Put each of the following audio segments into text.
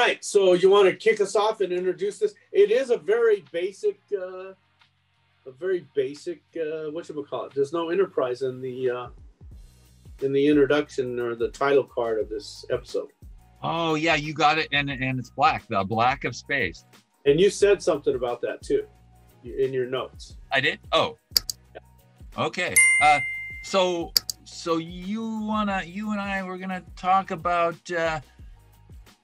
right. So you want to kick us off and introduce this? It is a very basic, whatchamacallit. There's no enterprise in the introduction or the title card of this episode. Oh yeah, you got it, and it's black, the black of space. And you said something about that too, in your notes. I did. Oh, okay. So you and I were gonna talk about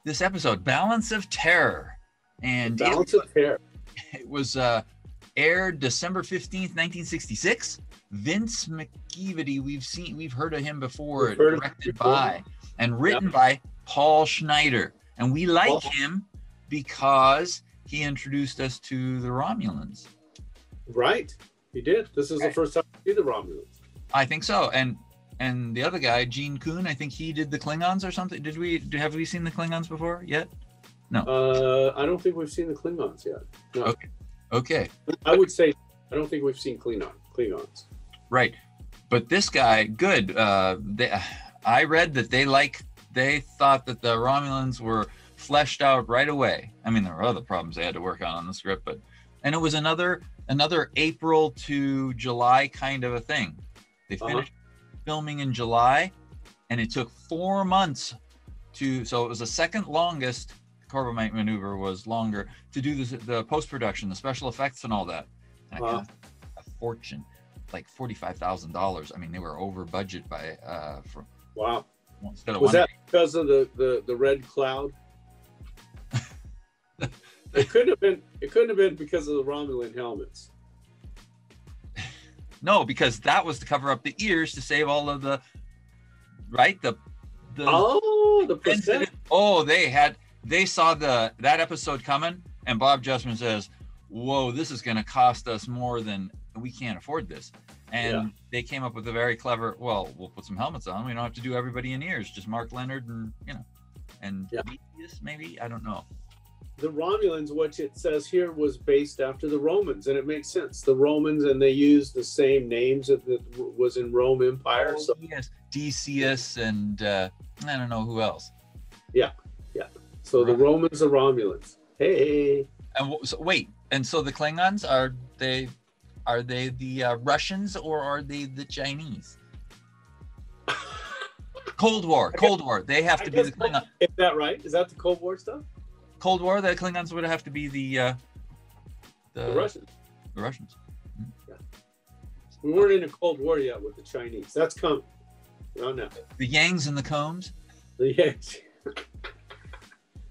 this episode, Balance of Terror, and Balance of Terror. It was aired December 15th, 1966. Vince McEveety, we've heard of him before, directed by and written by Paul Schneider. And we like him because he introduced us to the Romulans. Right. He did. This is the first time we see the Romulans. I think so. And the other guy, Gene Kuhn, I think he did the Klingons or something. Have we seen the Klingons before yet? No. I don't think we've seen the Klingons yet. No. Okay. I would say I don't think we've seen Klingons. Right. But this guy, good. I read that they thought that the Romulans were fleshed out right away. I mean, there were other problems they had to work on the script, and it was another April to July kind of a thing. They finished filming in July, and it took 4 months so it was the second longest. Corbomite maneuver was longer to do the post-production, the special effects and all that. And it cost a fortune, like $45,000. I mean, they were over budget by wow. Was that because of the red cloud? It couldn't have been because of the Romulan helmets. No, because that was to cover up the ears to save all of the percent. They saw that episode coming, and Bob Justman says, "Whoa, this is going to cost us more than we can't afford this." And they came up with a very clever, we'll put some helmets on. We don't have to do everybody in ears, just Mark Leonard and maybe, I don't know. The Romulans, which it says here, was based after the Romans, and it makes sense. The Romans, and they used the same names that was in Rome Empire. So yes, Decius and I don't know who else. Yeah. So the Romans are Romulans. Hey. And so the Klingons, are they the Russians or are they the Chinese? Cold War. They have to be the Klingons. Is that right? Is that the Cold War stuff? Cold War, the Klingons would have to be the Russians. The Russians. Mm-hmm. Yeah. We weren't in a Cold War yet with the Chinese. That's coming. No. The Yangs and the Combs. The Yangs.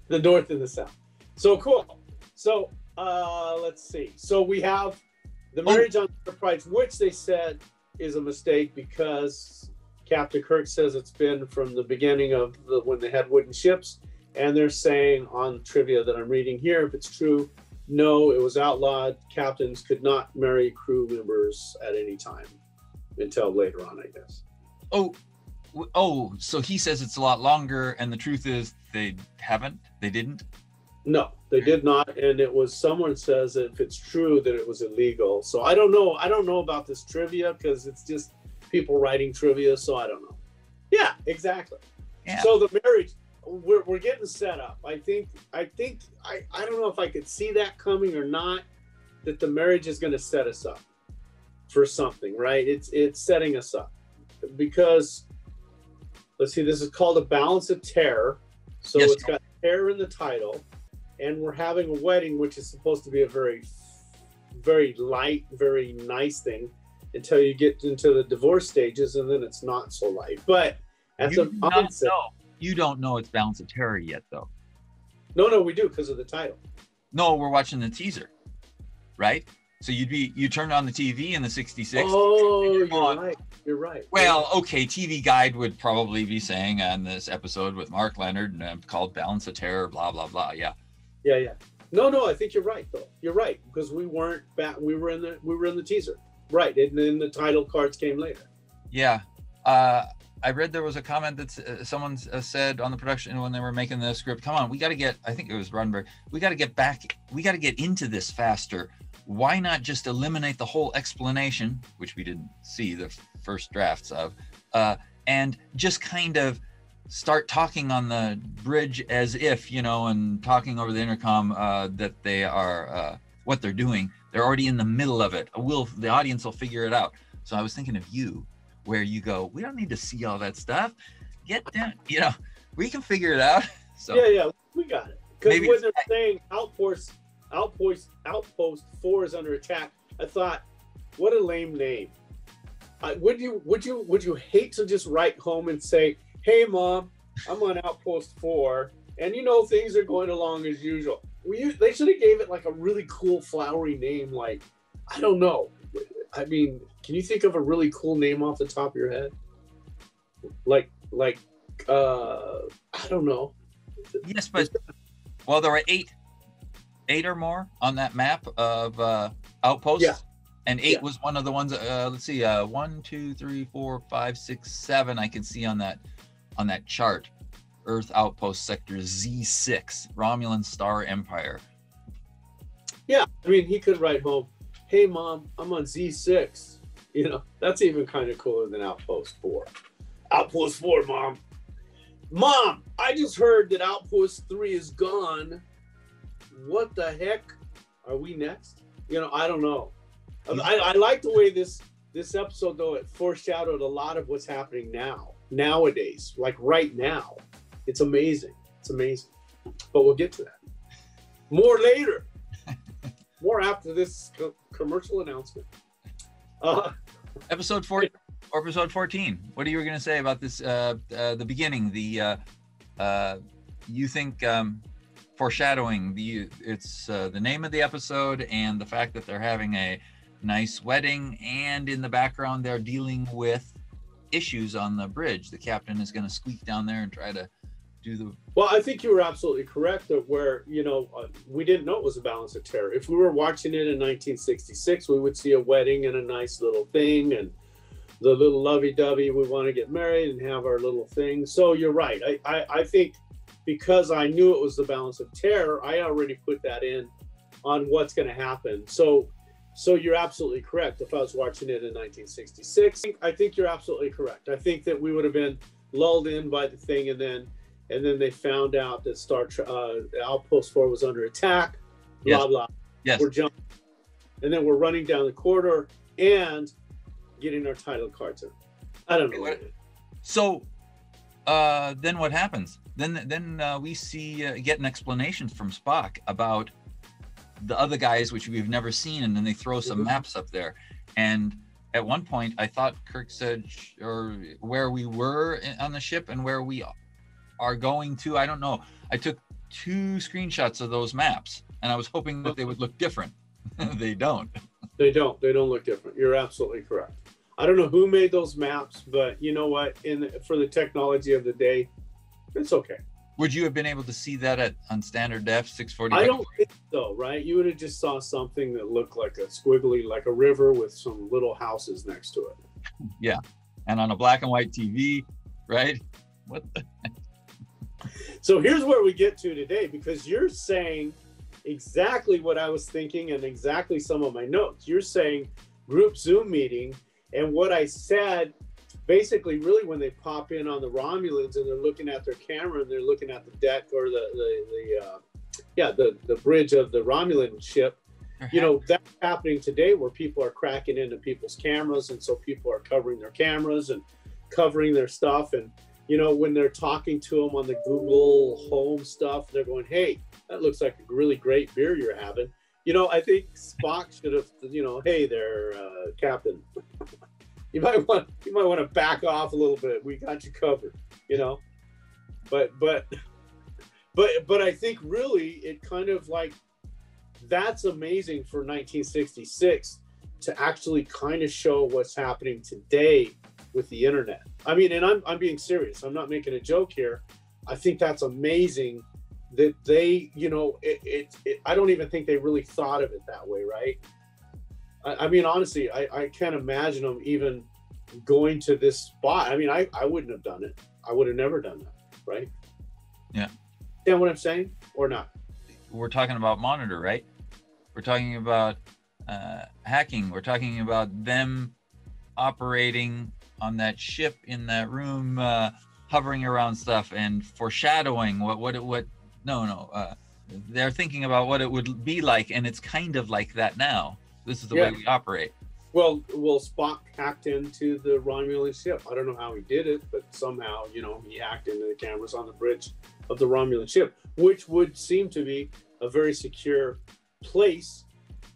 The North and the South. So cool. So let's see. So we have the marriage on Enterprise, which they said is a mistake because Captain Kirk says it's been from the beginning of when they had wooden ships. And they're saying on trivia that I'm reading here, if it's true, no, it was outlawed. Captains could not marry crew members at any time until later on, I guess. So he says it's a lot longer, and the truth is they didn't? No, they did not. And it was, someone says if it's true that it was illegal. So I don't know about this trivia because it's just people writing trivia. So I don't know. Yeah, exactly. Yeah. So the marriage, we're getting set up. I don't know if I could see that coming or not, that the marriage is going to set us up for something, right? It's setting us up because, let's see, this is called A Balance of Terror. So It's got terror in the title, and we're having a wedding, which is supposed to be a very, very light, very nice thing until you get into the divorce stages, and then it's not so light. But at the onset, you don't know it's Balance of Terror yet, though. No, we do because of the title. No, we're watching the teaser, right? So you turn on the TV in the 66. Oh, you're right. Well, okay, TV Guide would probably be saying on this episode with Mark Leonard called Balance of Terror, blah, blah, blah. Yeah. No, I think you're right, though. You're right, because we weren't back. We were in the teaser. Right, and then the title cards came later. Yeah. I read there was a comment that someone said on the production when they were making the script, come on, we got to get, I think it was Roddenberry, we got to get into this faster. Why not just eliminate the whole explanation, which we didn't see the first drafts of, and just kind of start talking on the bridge as if, you know, and talking over the intercom that they are what they're doing. They're already in the middle of it. The audience will figure it out. So I was thinking of you, where you go, we don't need to see all that stuff. Get down, you know, we can figure it out. So yeah, we got it. Because when they're saying outpost 4 is under attack, I thought, what a lame name. Would you hate to just write home and say, hey Mom, I'm on outpost 4, and you know things are going along as usual. They should have gave it like a really cool flowery name, like, I don't know. I mean, can you think of a really cool name off the top of your head? Like I don't know. Yes, but well, there are eight or more on that map of outposts. Yeah. And 8 was one of the ones. Let's see, 1, 2, 3, 4, 5, 6, 7. I can see on that chart. Earth outpost sector Z6, Romulan Star Empire. Yeah, I mean, he could write home, hey Mom, I'm on Z6. You know, that's even kind of cooler than outpost 4. Outpost 4, Mom. Mom, I just heard that outpost 3 is gone. What the heck? Are we next? You know, I don't know. I like the way this episode, though, it foreshadowed a lot of what's happening nowadays, like right now. It's amazing. It's amazing. But we'll get to that. More later. More after this commercial announcement. Episode 4 or episode 14. What are you going to say about this? The beginning. You think foreshadowing. It's the name of the episode and the fact that they're having a nice wedding, and in the background they're dealing with issues on the bridge. The captain is going to squeak down there and try to do the... Well, I think you were absolutely correct that where, you know, we didn't know it was a balance of terror. If we were watching it in 1966, we would see a wedding and a nice little thing and the little lovey-dovey, we want to get married and have our little thing. So you're right. I think because I knew it was the balance of terror, I already put that in on what's going to happen. So you're absolutely correct. If I was watching it in 1966, I think you're absolutely correct. I think that we would have been lulled in by the thing, and then they found out that Outpost 4 was under attack. Blah, yes. blah. Yes. We're jumping, and then we're running down the corridor and getting our title cards in. I don't know. So then what happens? Then we get an explanation from Spock about the other guys, which we've never seen, and then they throw some maps up there. And at one point, I thought Kirk said, or where we were on the ship and where we are going to. I don't know. I took 2 screenshots of those maps, and I was hoping that they would look different. They don't. They don't look different. You're absolutely correct. I don't know who made those maps, but you know what? For the technology of the day, it's okay. Would you have been able to see that on standard def 640? I don't think so, right? You would have just saw something that looked like a squiggly, like a river with some little houses next to it. Yeah. And on a black and white TV, right? What the heck? So here's where we get to today, because you're saying exactly what I was thinking and exactly some of my notes. You're saying group Zoom meeting, and what I said basically really when they pop in on the Romulans and they're looking at their camera and they're looking at the deck or the bridge of the Romulan ship, you know, that's happening today where people are cracking into people's cameras, and so people are covering their cameras and covering their stuff. And you know, when they're talking to them on the Google Home stuff, they're going, hey, that looks like a really great beer you're having. You know, I think Spock should have, you know, hey there, Captain, you might want to back off a little bit. We got you covered, you know. But I think really it kind of like, that's amazing for 1966 to actually kind of show what's happening today with the internet. I mean, and I'm being serious. I'm not making a joke here. I think that's amazing that they, you know, I don't even think they really thought of it that way, right? I mean, honestly, I can't imagine them even going to this spot. I mean, I wouldn't have done it. I would have never done that, right? Yeah. Understand what I'm saying or not? We're talking about monitor, right? We're talking about hacking. We're talking about them operating on that ship in that room, hovering around stuff and foreshadowing they're thinking about what it would be like, and it's kind of like that now. This is the way we operate. Well, Spock hacked into the Romulan ship. I don't know how he did it, but somehow, you know, he hacked into the cameras on the bridge of the Romulan ship, which would seem to be a very secure place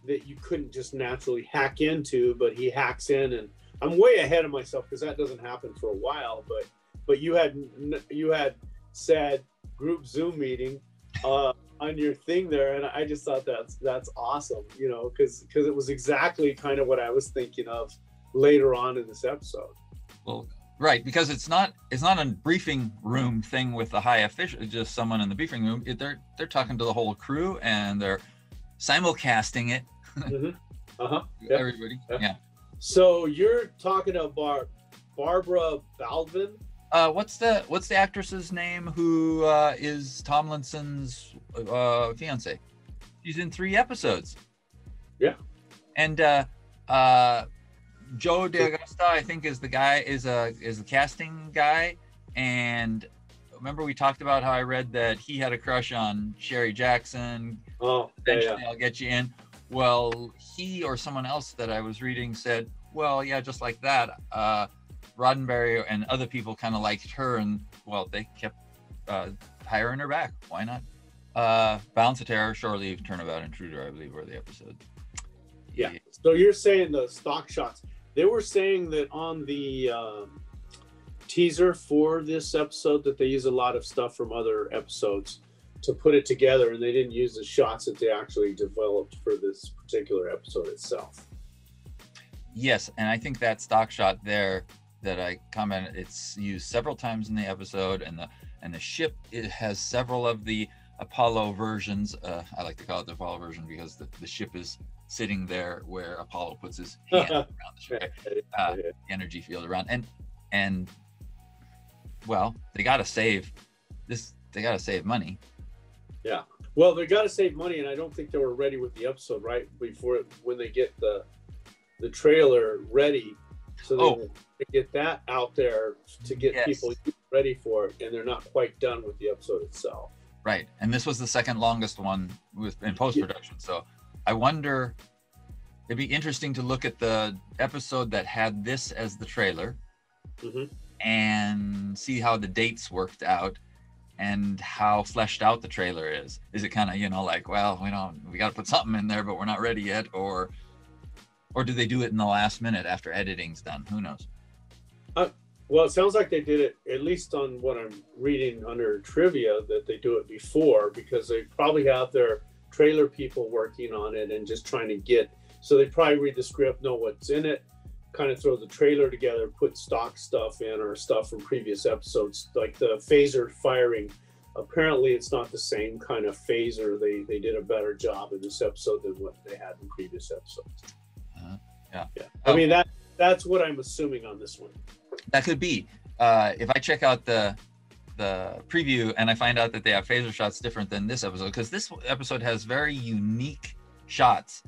that you couldn't just naturally hack into, but he hacks in. And I'm way ahead of myself because that doesn't happen for a while, but you had said group Zoom meeting on your thing there, and I just thought that's awesome, you know, because it was exactly kind of what I was thinking of later on in this episode. Well, right, because it's not a briefing room thing with the high official, just someone in the briefing room. They're talking to the whole crew, and they're simulcasting it. Everybody. Yeah. So you're talking about Barbara Baldwin. What's the actress's name who is Tomlinson's fiance? She's in 3 episodes. Yeah. And Joe DeAgusta, I think, is the casting guy. And remember we talked about how I read that he had a crush on Sherry Jackson. Oh, eventually I'll get you in. Well, he or someone else that I was reading said, well, yeah, just like that. Roddenberry and other people kind of liked her, and well, they kept hiring her back. Why not? Balance of Terror, Shore Leave, Turnabout, Intruder, I believe, were the episodes. Yeah. So you're saying the stock shots. They were saying that on the teaser for this episode that they use a lot of stuff from other episodes to put it together, and they didn't use the shots that they actually developed for this particular episode itself. Yes, and I think that stock shot there that I commented, it's used several times in the episode, and the ship, it has several of the Apollo versions. I like to call it the Apollo version because the ship is sitting there where Apollo puts his hand around the ship, the energy field around, and well, they got to save money. Yeah, well, they got to save money, and I don't think they were ready with the episode right before when they get the trailer ready. So they get that out there to get people ready for it, and they're not quite done with the episode itself. Right, and this was the second longest one in post-production. So I wonder, it'd be interesting to look at the episode that had this as the trailer and see how the dates worked out and how fleshed out the trailer is. Is it kind of, you know, like, well, we got to put something in there, but we're not ready yet, or do they do it in the last minute after editing's done? Who knows? Well, it sounds like they did it, at least on what I'm reading under trivia, that they do it before, because they probably have their trailer people working on it and just trying to get, so they probably read the script, know what's in it, kind of throw the trailer together, put stock stuff in or stuff from previous episodes, like the phaser firing. Apparently it's not the same kind of phaser. They did a better job in this episode than what they had in previous episodes. Yeah. I mean, that's what I'm assuming on this one. That could be. If I check out the preview and I find out that they have phaser shots different than this episode, because this episode has very unique shots.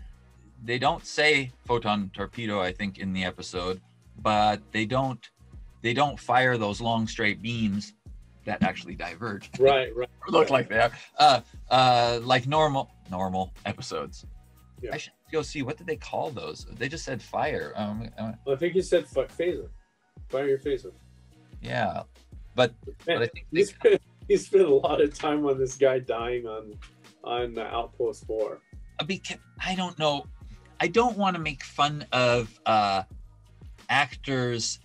They don't say photon torpedo, I think, in the episode, but they don't fire those long straight beams that actually diverge. Right. Look like they are. Like normal episodes. Yeah. I should go see, what did they call those? They just said fire. I think you said phaser. Fire your phaser. Yeah, but I think he spent a lot of time on this guy dying on Outpost 4. Because I don't know. I don't want to make fun of actors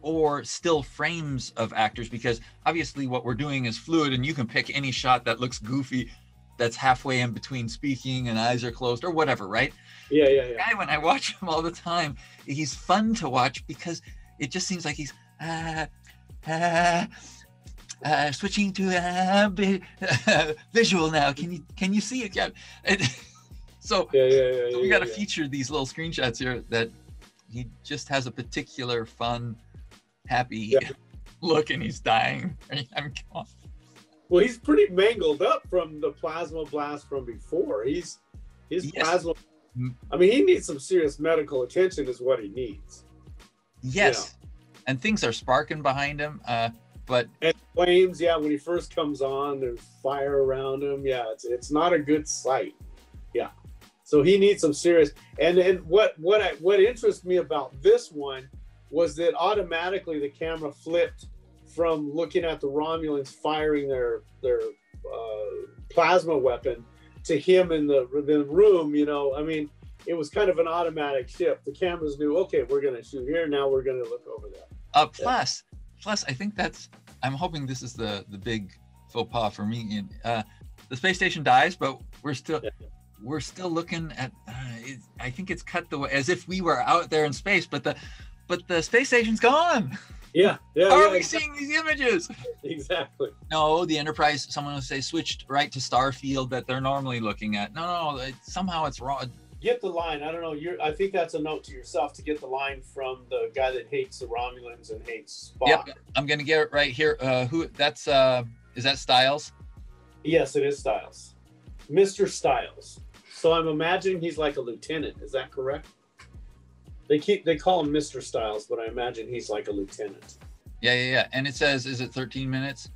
or still frames of actors, because obviously what we're doing is fluid, and you can pick any shot that looks goofy, that's halfway in between speaking and eyes are closed or whatever, right? Yeah. The guy, when I watch him all the time, he's fun to watch because it just seems like he's switching to visual now. Can you see it yet? So we got to feature these little screenshots here that he just has a particular fun, happy look, and he's dying. Well, he's pretty mangled up from the plasma blast from before. His plasma. I mean, he needs some serious medical attention, is what he needs. Yes, and things are sparking behind him. But and flames, yeah, when he first comes on, there's fire around him. Yeah, it's not a good sight. Yeah, so he needs some serious. And what interests me about this one was that automatically the camera flipped from looking at the Romulans firing their plasma weapon to him in the room. You know, I mean, it was kind of an automatic shift. The cameras knew, okay, we're going to shoot here. Now we're going to look over there. Plus, I think I'm hoping this is the big faux pas for me. The space station dies, but we're still looking at. I think it's cut the way as if we were out there in space, but the space station's gone. Yeah. How are we seeing these images? Exactly. No, the Enterprise, someone will say, switched right to Starfield that they're normally looking at. No, somehow it's wrong. Get the line. I don't know. I think that's a note to yourself to get the line from the guy that hates the Romulans and hates Spock. Yep, I'm gonna get it right here. Is that Styles? Yes, it is Styles. Mr. Styles. So I'm imagining he's like a lieutenant. Is that correct? They call him Mr. Styles, but I imagine he's like a lieutenant. Yeah. And it says, is it 13 minutes?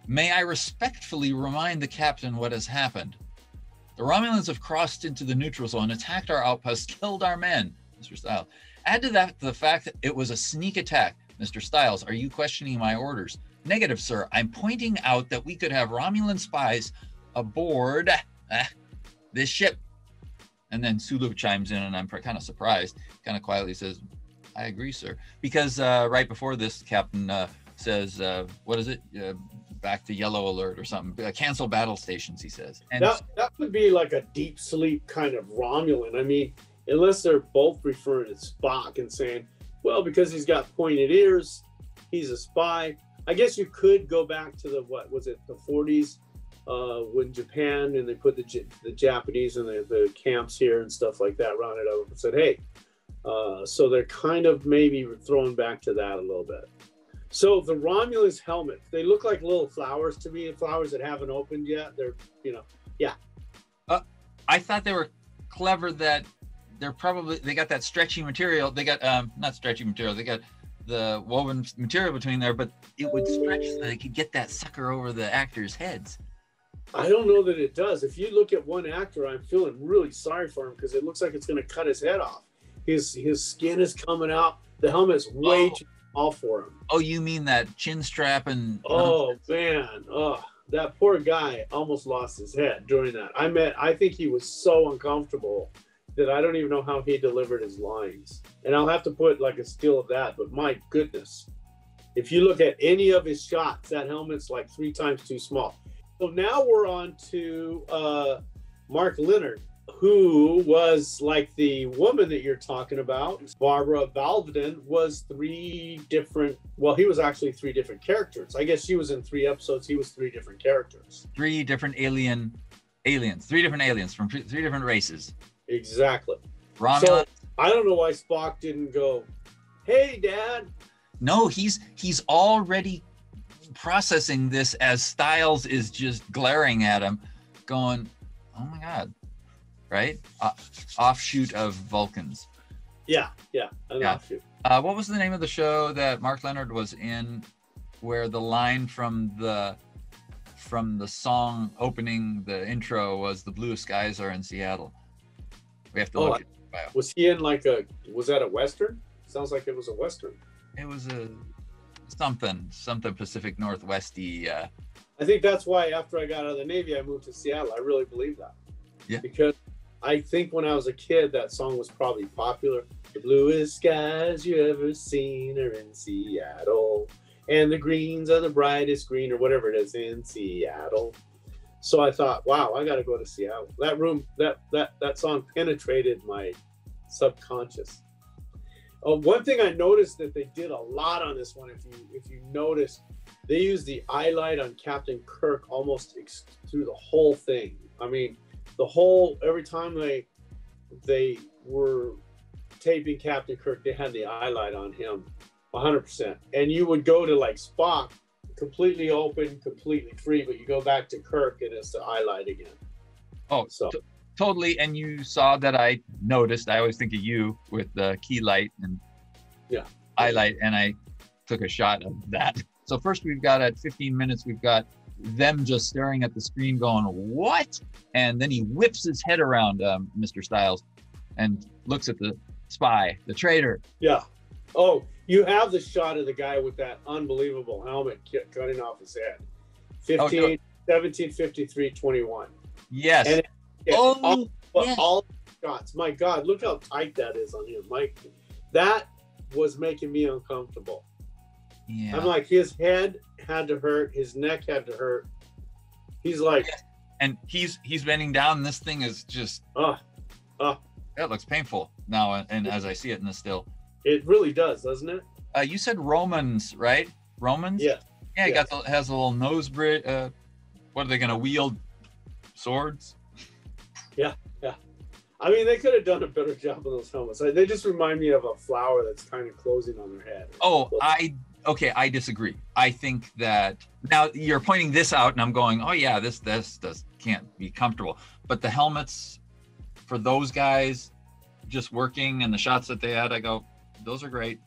May I respectfully remind the captain what has happened? The Romulans have crossed into the neutral zone, attacked our outposts, killed our men, Mr. Styles. Add to that the fact that it was a sneak attack. Mr. Styles, are you questioning my orders? Negative, sir. I'm pointing out that we could have Romulan spies aboard this ship. And then Sulu chimes in, and I'm kind of surprised, kind of quietly says, I agree, sir. Because right before this, Captain says, what is it? Back to yellow alert or something. Cancel battle stations, he says. And that would be like a deep sleep kind of Romulan. I mean, unless they're both referring to Spock and saying, well, because he's got pointed ears, he's a spy. I guess you could go back to the 40s when Japan, and they put the Japanese in the camps here and stuff like that, rounded up and said, hey, so they're kind of maybe throwing back to that a little bit. So the Romulus helmet, they look like little flowers to me, flowers that haven't opened yet. They're, yeah. I thought they were clever that they got that stretchy material. They got, not stretchy material, they got the woven material between there, but it would stretch so they could get that sucker over the actors' heads. I don't know that it does. If you look at one actor, I'm feeling really sorry for him because it looks like it's going to cut his head off. His skin is coming out. The helmet's way too small for him. Oh, you mean that chin strap and... Oh, man. Oh, that poor guy almost lost his head during that. I think he was so uncomfortable that I don't even know how he delivered his lines. And I'll have to put like a still of that, but my goodness. If you look at any of his shots, that helmet's like 3 times too small. So now we're on to Mark Leonard, who was like the woman that you're talking about. Barbara Valveden was he was actually 3 different characters. I guess she was in 3 episodes. He was 3 different characters. 3 different aliens, 3 different aliens from 3 different races. Exactly. Romulan. So I don't know why Spock didn't go, hey, Dad. No, he's already processing this as Styles is just glaring at him, going, oh my God, right? Offshoot of Vulcans. Yeah, offshoot. What was the name of the show that Mark Leonard was in where the line from the song opening the intro was "The blue skies are in Seattle"? We have to look at it. Was he in was that a Western? Sounds like it was a Western. It was a something Pacific Northwest-y. I think that's why after I got out of the Navy, I moved to Seattle. I really believe that. Yeah. Because I think when I was a kid, that song was probably popular. The bluest skies you ever seen are in Seattle. And the greens are the brightest green, or whatever it is, in Seattle. So I thought, wow, I got to go to Seattle. That song penetrated my subconscious. One thing I noticed that they did a lot on this one, if you notice, they used the eye light on Captain Kirk almost through the whole thing. I mean, every time they were taping Captain Kirk, they had the eye light on him 100%. And you would go to like Spock, completely open, completely free, but you go back to Kirk and it's the eye light again. Oh, so totally. And you saw that I noticed. I always think of you with the key light, and yeah, highlight, and I took a shot of that. So first we've got at 15 minutes, we've got them just staring at the screen going, what? And then he whips his head around, Mr. Styles, and looks at the spy, the traitor. Yeah. Oh, you have the shot of the guy with that unbelievable helmet cutting off his head. 1753-21. Yes. And yes. all shots. My God, look how tight that is on him, Mike. That was making me uncomfortable. Yeah. I'm like, his head had to hurt, his neck had to hurt. He's like, and he's bending down. And this thing is just, that looks painful now. And as I see it in the still, it really does, doesn't it? You said Romans, right? Romans? Yeah. Yeah, he has a little nose bridge. What are they going to wield? Swords? Yeah. I mean, they could have done a better job of those helmets. They just remind me of a flower that's kind of closing on their head. Oh, I disagree. I think that now you're pointing this out, and I'm going, oh yeah, this can't be comfortable. But the helmets for those guys just working and the shots that they had, I go, those are great.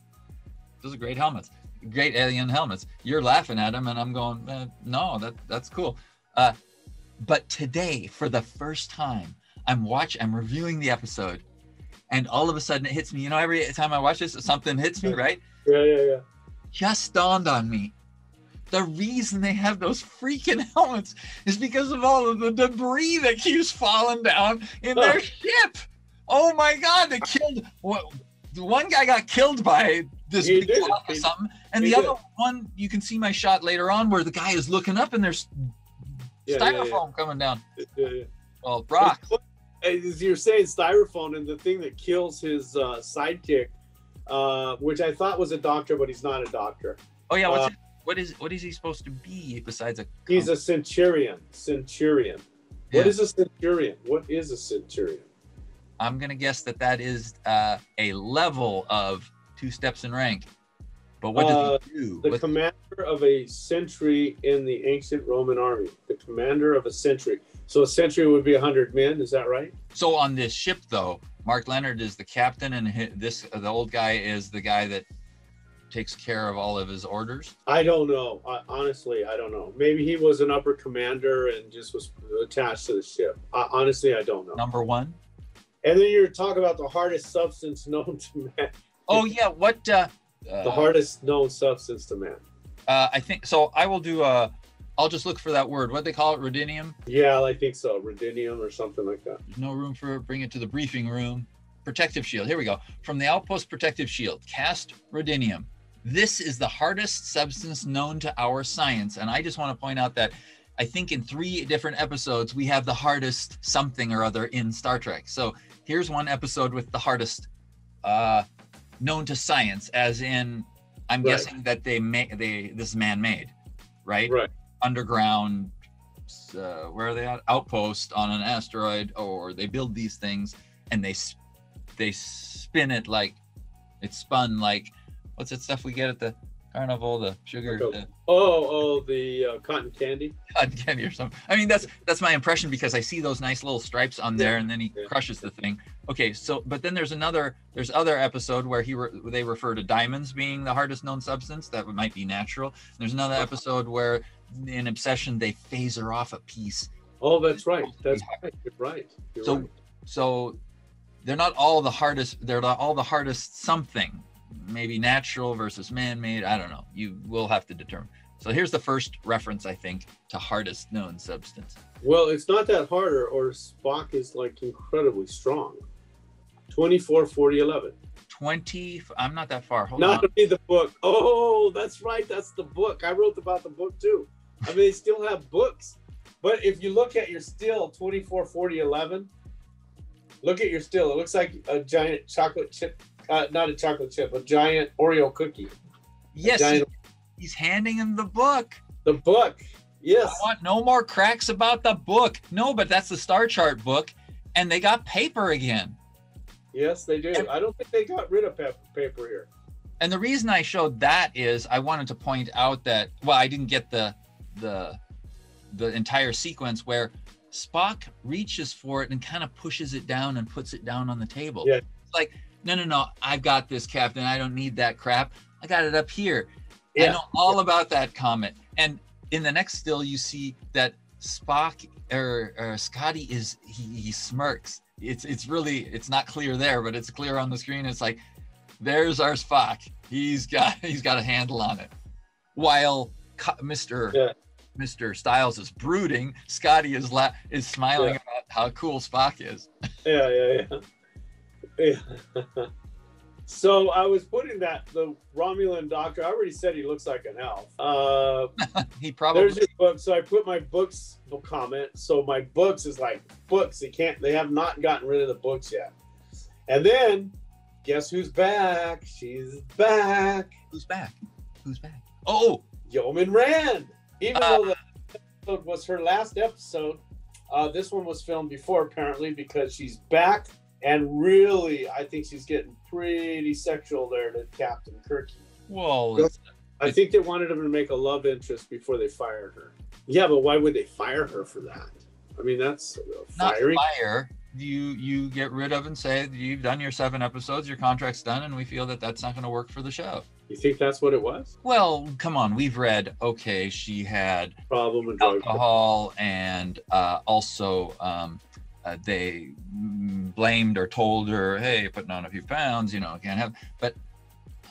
Those are great helmets, great alien helmets. You're laughing at them, and I'm going, no, that's cool. But today, for the first time, I'm reviewing the episode, and all of a sudden it hits me. You know, every time I watch this, something hits me, right? Yeah. Just dawned on me. The reason they have those freaking helmets is because of all of the debris that keeps falling down in their ship. Oh my God, the one guy got killed by this big block or something, and the other one, you can see my shot later on where the guy is looking up and there's styrofoam coming down. Yeah. Well, rock. As you're saying, styrofoam, and the thing that kills his sidekick, which I thought was a doctor, but he's not a doctor. Oh yeah, what is he supposed to be besides a? He's a centurion. Yeah. What is a centurion? What is a centurion? I'm gonna guess that is a level of 2 steps in rank. But what does he do? The commander of a century in the ancient Roman army. The commander of a century. So a century would be 100 men. Is that right? So on this ship, though, Mark Leonard is the captain, and the old guy is the guy that takes care of all of his orders. I don't know. Honestly, I don't know. Maybe he was an upper commander and just was attached to the ship. Honestly, I don't know. Number 1. And then you're talking about the hardest substance known to man. Oh yeah, what? The hardest known substance to man. I think so. I will do I'll just look for that word. What they call it, rhodium? Yeah, I think so. Rhodium or something like that. There's no room for it. Bring it to the briefing room. Protective shield. Here we go. From the outpost protective shield, cast rhodium. This is the hardest substance known to our science. And I just want to point out that I think in 3 different episodes, we have the hardest something or other in Star Trek. So here's one episode with the hardest known to science, as in, I'm guessing that this is man-made, right? Right. Underground, where are they at? Outpost on an asteroid, or they build these things and they spin it like it's spun like, what's that stuff we get at the carnival, the sugar? The cotton candy. Cotton candy or something. I mean, that's my impression, because I see those nice little stripes on there, and then he crushes the thing. Okay, so but then there's other episode where they refer to diamonds being the hardest known substance. That might be natural. There's another episode where in Obsession they phaser off a piece. Oh, that's right. That's right. You're right. So they're not all the hardest. They're not all the hardest something. Maybe natural versus man-made. I don't know. You will have to determine. So here's the first reference, I think, to hardest known substance. Well, it's not that harder, or Spock is like incredibly strong. 24, 40, 11. 20. I'm not that far. Hold Not on. to be the book. Oh, that's right. That's the book. I wrote about the book too. I mean, they still have books. But if you look at your still, 24, 40, 11, look at your still. It looks like a giant chocolate chip. Not a chocolate chip, a giant Oreo cookie. Yes, he's handing him the book. The book, yes. I want no more cracks about the book. No, but that's the Star Chart book, and they got paper again. Yes, they do. I don't think they got rid of paper here. And the reason I showed that is I wanted to point out that, well, I didn't get the entire sequence where Spock reaches for it and kind of pushes it down and puts it down on the table. Yeah. Like, No, I've got this, Captain. I don't need that crap. I got it up here. Yeah. I know all about that comet. And in the next still, you see that Spock or Scotty he smirks. It's not clear there, but it's clear on the screen. It's like, there's our Spock. He's got a handle on it. While Mr. Styles is brooding, Scotty is smiling about how cool Spock is. Yeah. So I was putting the Romulan doctor. I already said he looks like an elf. He probably. There's his book. So I put my books comment. So my books is like books. They have not gotten rid of the books yet. And then, guess who's back? She's back. Who's back? Oh, Yeoman Rand. Even though the episode was her last episode, this one was filmed before apparently because she's back. And really, I think she's getting pretty sexual there to Captain Kirky. Well, I think they wanted him to make a love interest before they fired her. Yeah, but why would they fire her for that? I mean, that's firing. Not fire. You get rid of and say you've done your 7 episodes, your contract's done, and we feel that that's not going to work for the show. You think that's what it was? Well, come on. We've read, okay, she had problem with alcohol and also they blamed or told her, hey, putting on a few pounds, can't have. But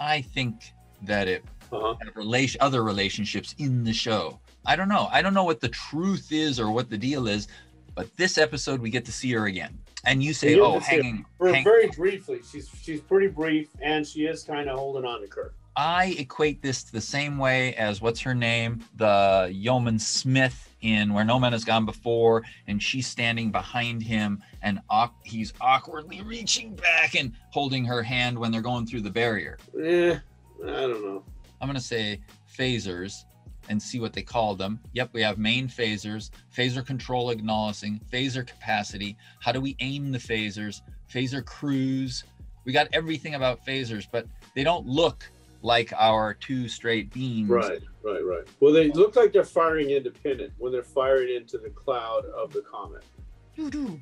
I think that it other relationships in the show. I don't know what the truth is or what the deal is, but this episode we get to see her again. And you say, hanging very briefly. She's pretty brief, and she is kind of holding on to Kirk. I equate this to the same way as what's her name, the Yeoman Smith in Where No Man Has Gone Before, and she's standing behind him, and he's awkwardly reaching back and holding her hand when they're going through the barrier. I don't know. I'm going to say phasers and see what they call them. Yep, we have main phasers, phaser control acknowledging, phaser capacity. How do we aim the phasers? Phaser cruise. We got everything about phasers, but they don't look like our 2 straight beams. Right. Well, they look like they're firing independent when they're firing into the cloud of the comet.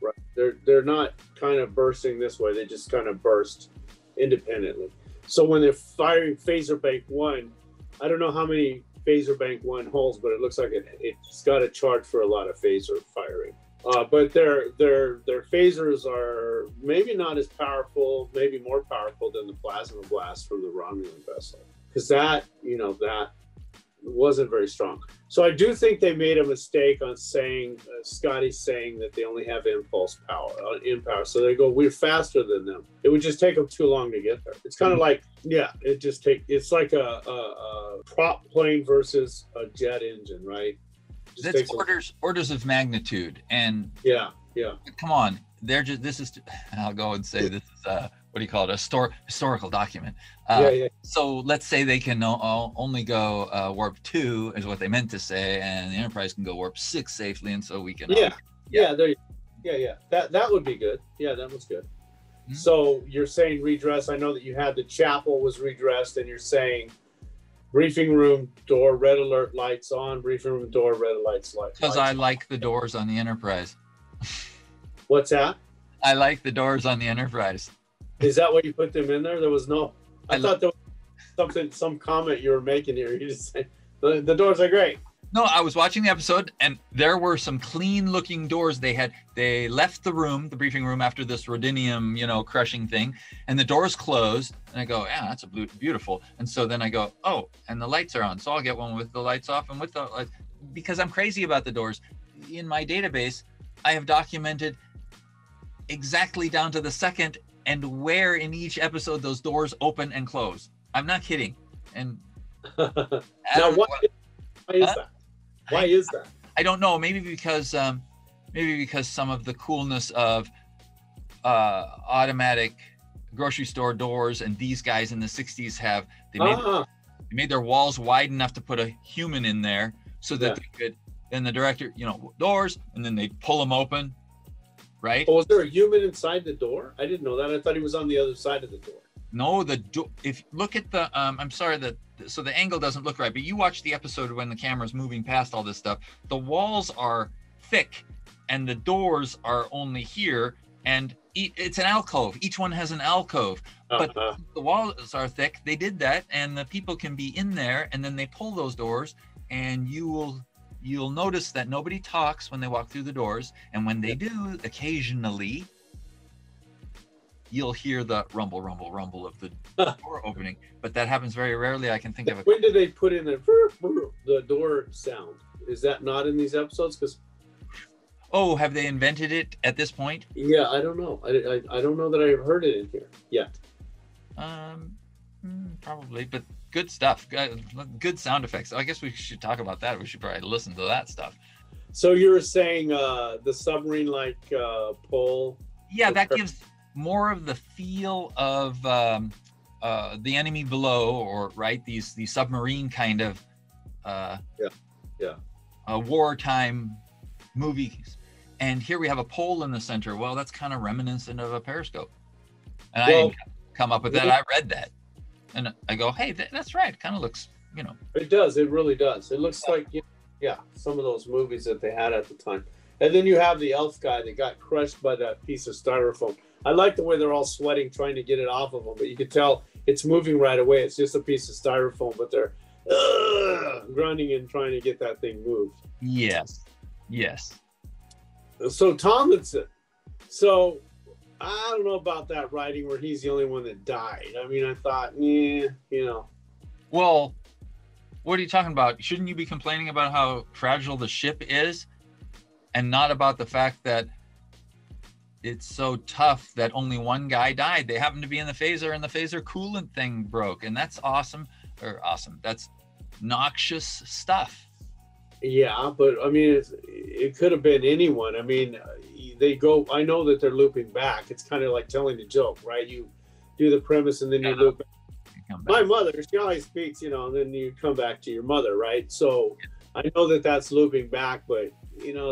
Right. They're not kind of bursting this way. They just kind of burst independently. So when they're firing Phaser Bank 1, I don't know how many Phaser Bank 1 holds, but it looks like it's got a charge for a lot of phaser firing. But their phasers are maybe not as powerful, maybe more powerful than the plasma blast from the Romulan vessel, because that wasn't very strong. So I do think they made a mistake on saying Scotty's saying that they only have impulse power, So they go, we're faster than them. It would just take them too long to get there. It's kind of like, it's like a prop plane versus a jet engine, right? That's orders of magnitude. And yeah. Come on, I'll go and say this is what do you call it? A historical document. So let's say they can only go warp 2 is what they meant to say, and the Enterprise can go warp 6 safely, and so we can. That would be good. Yeah, that was good. Mm-hmm. So you're saying redress. I know that you had the chapel was redressed, and you're saying briefing room door, red alert lights on, briefing room door, red lights. Because I like the doors on the Enterprise. What's that? I like the doors on the Enterprise. Is that why you put them in there? There was no. I thought there was some comment you were making here. You just said the doors are great. No, I was watching the episode, and there were some clean-looking doors. They left the room, the briefing room, after this rhodinium, crushing thing, and the doors closed. And I go, yeah, that's beautiful. And so then I go, oh, and the lights are on, so I'll get one with the lights off and with the lights, because I'm crazy about the doors. In my database, I have documented exactly down to the second and where in each episode those doors open and close. I'm not kidding. And now, why is that? Why is that? I don't know. Maybe because some of the coolness of automatic grocery store doors, and these guys in the 60s they made their walls wide enough to put a human in there so that they could. Then the director, doors, and then they pull them open. Right? Oh, was there a human inside the door? I didn't know that. I thought he was on the other side of the door. No, the door. If look at the, I'm sorry so the angle doesn't look right. But you watch the episode when the camera's moving past all this stuff. The walls are thick, and the doors are only here, and it's an alcove. Each one has an alcove, but the walls are thick. They did that, and the people can be in there, and then they pull those doors, and you'll notice that nobody talks when they walk through the doors, and when they do, occasionally you'll hear the rumble, rumble, rumble of the door opening, but that happens very rarely. I can think of it. When did they put in the door sound? Is that not in these episodes? Because have they invented it at this point? Yeah, I don't know. I don't know that I've heard it in here yet. Probably, but good stuff. Good sound effects. I guess we should talk about that. We should probably listen to that stuff. So you were saying the submarine like pull? Yeah, that gives more of the feel of the enemy below, or these submarine kind of wartime movies. And here we have a pole in the center. Well, that's kind of reminiscent of a periscope. And I didn't come up with that. I read that. And I go, hey, that's right. It kind of looks, It does. It really does. It looks like, some of those movies that they had at the time. And then you have the elf guy that got crushed by that piece of styrofoam. I like the way they're all sweating trying to get it off of them, but you can tell it's moving right away. It's just a piece of styrofoam, but they're grunting and trying to get that thing moved. Yes. So Tomlinson. So I don't know about that writing where he's the only one that died. I mean, I thought, Well, what are you talking about? Shouldn't you be complaining about how fragile the ship is, and not about the fact that it's so tough that only one guy died? They happened to be in the phaser, and the phaser coolant thing broke, and that's awesome. That's noxious stuff. Yeah, but I mean, it could have been anyone. I mean, I know that they're looping back. It's kind of like telling the joke, right? You do the premise and then you loop back. My mother, she always speaks, and then you come back to your mother, right? So I know that that's looping back, but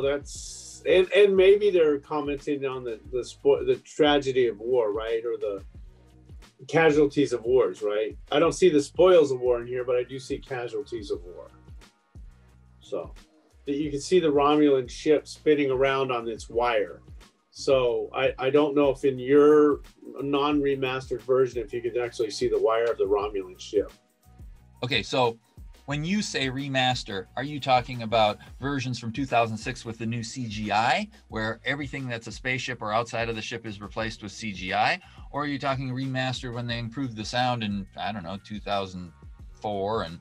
that's, and maybe they're commenting on the tragedy of war, right? Or the casualties of wars, right? I don't see the spoils of war in here, but I do see casualties of war. So you can see the Romulan ship spinning around on its wire. So I don't know if in your non-remastered version, if you could actually see the wire of the Romulan ship. Okay, so when you say remaster, are you talking about versions from 2006 with the new CGI, where everything that's a spaceship or outside of the ship is replaced with CGI? Or are you talking remastered when they improved the sound in, 2004 and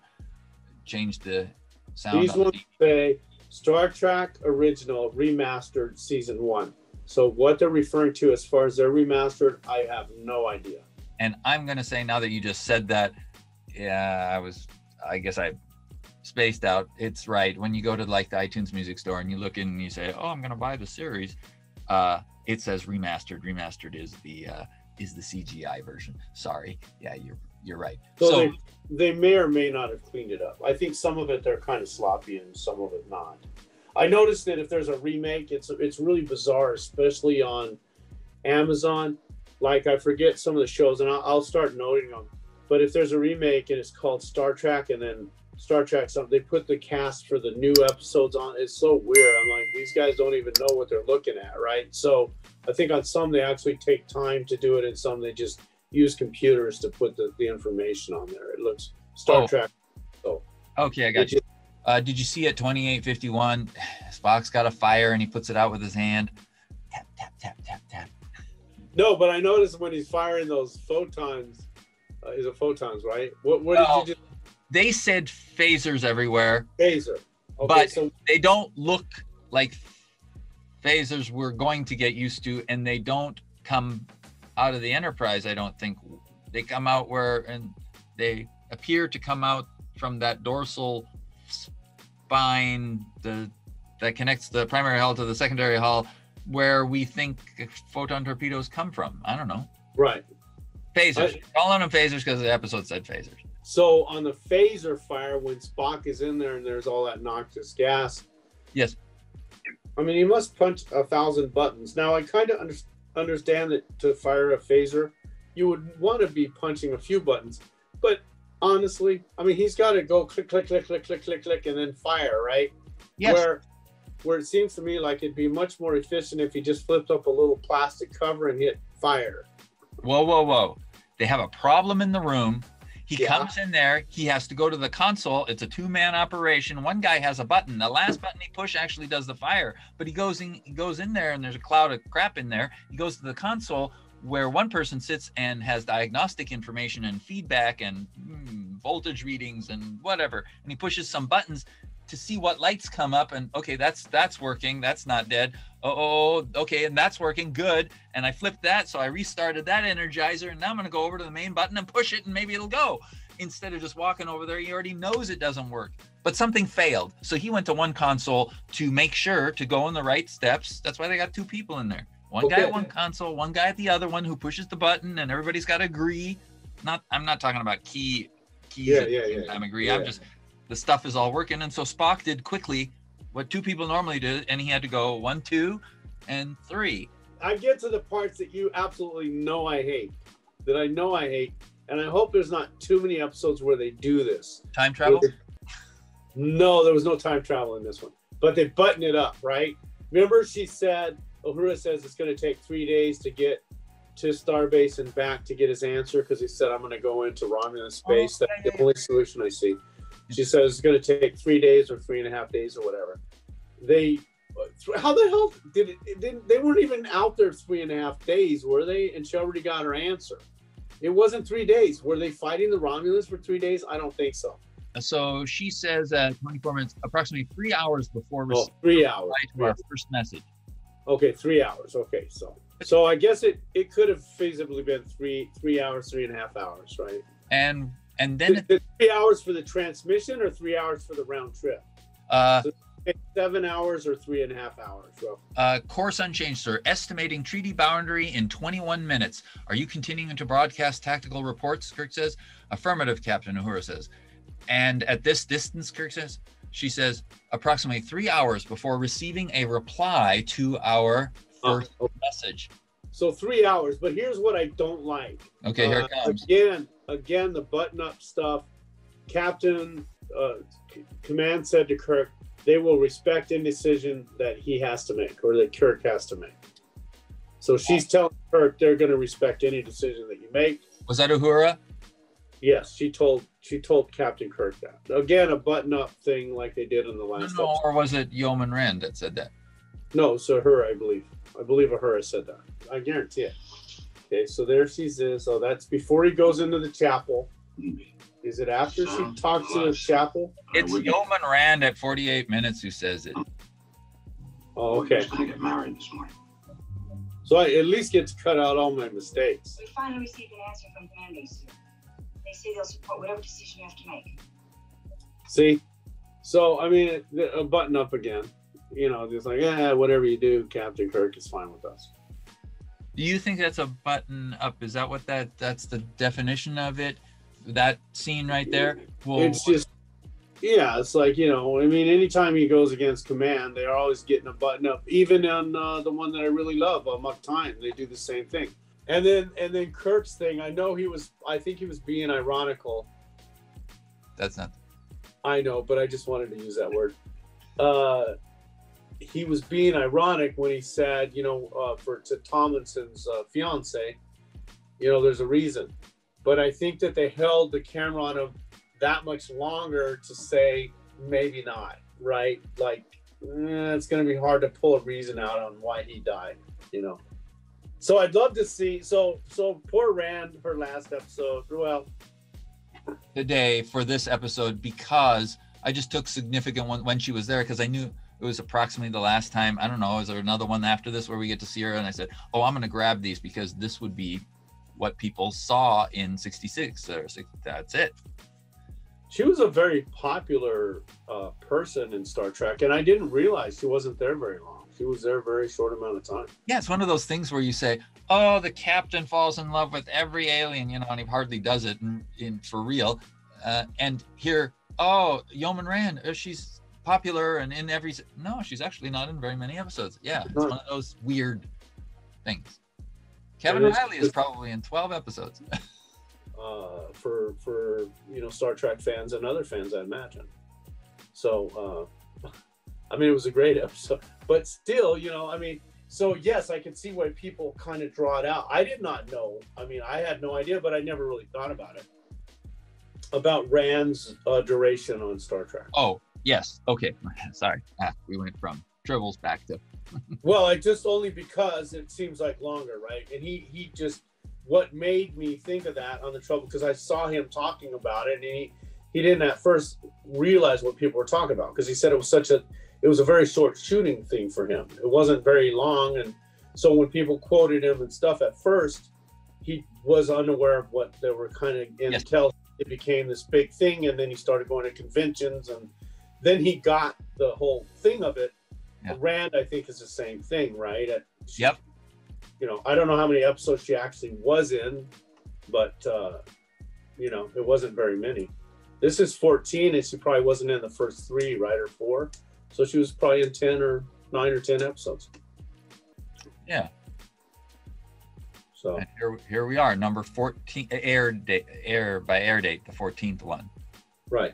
changed the sound? These ones say Star Trek Original Remastered Season 1. So what they're referring to as far as they're remastered, I have no idea. And I'm going to say, now that you just said that, I guess I spaced out. It's right. When you go to the iTunes music store and you look in and you say, I'm going to buy the series, it says remastered. Remastered is the CGI version. Sorry. Yeah, you're right. So they may or may not have cleaned it up. I think some of it they're kind of sloppy and some of it not. I noticed that if there's a remake, it's really bizarre, especially on Amazon. Like, I forget some of the shows, and I'll start noting them. But if there's a remake and it's called Star Trek, and then Star Trek something, they put the cast for the new episodes on. It's so weird. I'm like, these guys don't even know what they're looking at, right? So I think on some they actually take time to do it, and some they just use computers to put the information on there. It looks Star Trek. So okay, I got you. Did you see at 2851, Spock's got a fire and he puts it out with his hand? Tap, tap, tap, tap, tap. No, but I noticed when he's firing those photons, is it photons, right? What did you do? They said phasers everywhere. Phaser. Okay, but so they don't look like phasers we're going to get used to, and they don't come out of the Enterprise, I don't think. They come out and they appear to come out from that dorsal spine that connects the primary hull to the secondary hull, where we think photon torpedoes come from. I don't know. Right. Phasers. Calling them phasers because the episode said phasers. So on the phaser fire, when Spock is in there and there's all that noxious gas. Yes. I mean, he must punch 1,000 buttons. Now, I kind of understand that to fire a phaser, you would want to be punching a few buttons. But honestly, I mean, he's got to go click, click, click, click, click, click, click, and then fire, right? Yes. Where where it seems to me like it'd be much more efficient if he just flipped up a little plastic cover and hit fire. Whoa. They have a problem in the room. He comes in there. He has to go to the console. It's a 2-man operation. One guy has a button. The last button he pushes actually does the fire. But he goes in there, and there's a cloud of crap in there. He goes to the console where one person sits and has diagnostic information and feedback and voltage readings and whatever. And he pushes some buttons to see what lights come up. And okay, that's working. That's not dead. Oh, okay, and that's working. Good. And I flipped that, so I restarted that Energizer, and now I'm going to go over to the main button and push it, and maybe it'll go. Instead of just walking over there, he already knows it doesn't work. But something failed. So he went to one console to make sure to go in the right steps. That's why they got 2 people in there. One guy at one console, one guy at the other one who pushes the button, and everybody's got to agree. I'm not talking about keys. I'm agree. I'm just, the stuff is all working. And so Spock did quickly what 2 people normally do, and he had to go 1, 2, and 3. I get to the parts that you absolutely know I hate, and I hope there's not too many episodes where they do this. Time travel? No, there was no time travel in this one, but they button it up, right? Remember Uhura says it's going to take 3 days to get to Starbase and back to get his answer, because he said, I'm going to go into Romulan space. That's the only solution I see. She says it's going to take 3 days or 3.5 days or whatever. How the hell they weren't even out there 3.5 days, were they? And she already got her answer. It wasn't 3 days. Were they fighting the Romulans for 3 days? I don't think so. So she says 24 minutes, approximately 3 hours before 3 hours. Our first message. Okay, 3 hours. Okay, so I guess it could have feasibly been 3 hours, 3.5 hours, right? And then 3 hours for the transmission or 3 hours for the round trip? So 7 hours or 3.5 hours, roughly. Course unchanged, sir. Estimating treaty boundary in 21 minutes. Are you continuing to broadcast tactical reports? Kirk says. Affirmative, Captain, Uhura says. And at this distance, Kirk says, she says, approximately 3 hours before receiving a reply to our first message. So 3 hours, but here's what I don't like. Okay, here it comes. Again, the button-up stuff. Captain Command said to Kirk, they will respect any decision that he has to make, or that Kirk has to make. So she's telling Kirk they're going to respect any decision that you make. Was that Uhura? Yes, she told Captain Kirk that. Again, a button-up thing like they did in the last episode. Or was it Yeoman Rand that said that? No, so Uhura, I believe. I believe Uhura said that. I guarantee it. Okay, so there she is. So that's before he goes into the chapel. Is it after she talks in the chapel? It's Yeoman Rand at 48 minutes who says it. Oh, okay. I'm just gonna get married this morning. So I at least get to cut out all my mistakes. We finally received an answer from Command Base. They say they'll support whatever decision you have to make. See? So, I mean, a button up again. You know, just like, whatever you do, Captain Kirk is fine with us. Do you think that's a button up? Is that what that's the definition of it? That scene right there? Well, it's just, it's like, you know, I mean, anytime he goes against Command, they're always getting a button up. Even on the one that I really love, Muck Time, they do the same thing. And then Kirk's thing, I think he was being ironical. That's not. I know, but I just wanted to use that word. He was being ironic when he said, you know, to Tomlinson's fiance, you know, there's a reason. But I think that they held the camera on him that much longer to say maybe not, right? Like, it's going to be hard to pull a reason out on why he died, you know. So I'd love to see. So poor Rand, her last episode. Well, today for this episode, because I just took significant one when she was there, because I knew it was approximately the last time. I don't know. Is there another one after this where we get to see her? And I said, oh, I'm going to grab these because this would be what people saw in 66. That's it. She was a very popular person in Star Trek, and I didn't realize she wasn't there very long. She was there a very short amount of time. Yeah, it's one of those things where you say, oh, the captain falls in love with every alien, you know, and he hardly does it in for real. And here, oh, Yeoman Rand, she's popular and in every... No, she's actually not in very many episodes. Yeah, it's one of those weird things. Kevin Riley is probably in 12 episodes. For you know, Star Trek fans and other fans, I imagine. So I mean, it was a great episode, but still, you know, I mean, so yes, I can see why people kind of draw it out. I did not know. I mean, I had no idea, but I never really thought about it. About Rand's duration on Star Trek. Oh, yes. Okay. Sorry. We went from Tribbles back to. Well, I just only because it seems like longer, right? And he just, what made me think of that on the Trouble, because I saw him talking about it, and he didn't at first realize what people were talking about, because he said it was a very short shooting thing for him. It wasn't very long, and so when people quoted him and stuff at first, he was unaware of what they were kind of in. Until it became this big thing, and then he started going to conventions, and then he got the whole thing of it. Yeah. Rand, I think, is the same thing, right? Yep. You know, I don't know how many episodes she actually was in, but you know, it wasn't very many. This is 14, and she probably wasn't in the first 3, right, or 4. So she was probably in 10 or 9 or 10 episodes. Yeah. So and here we are, number 14, air date, the 14th one. Right.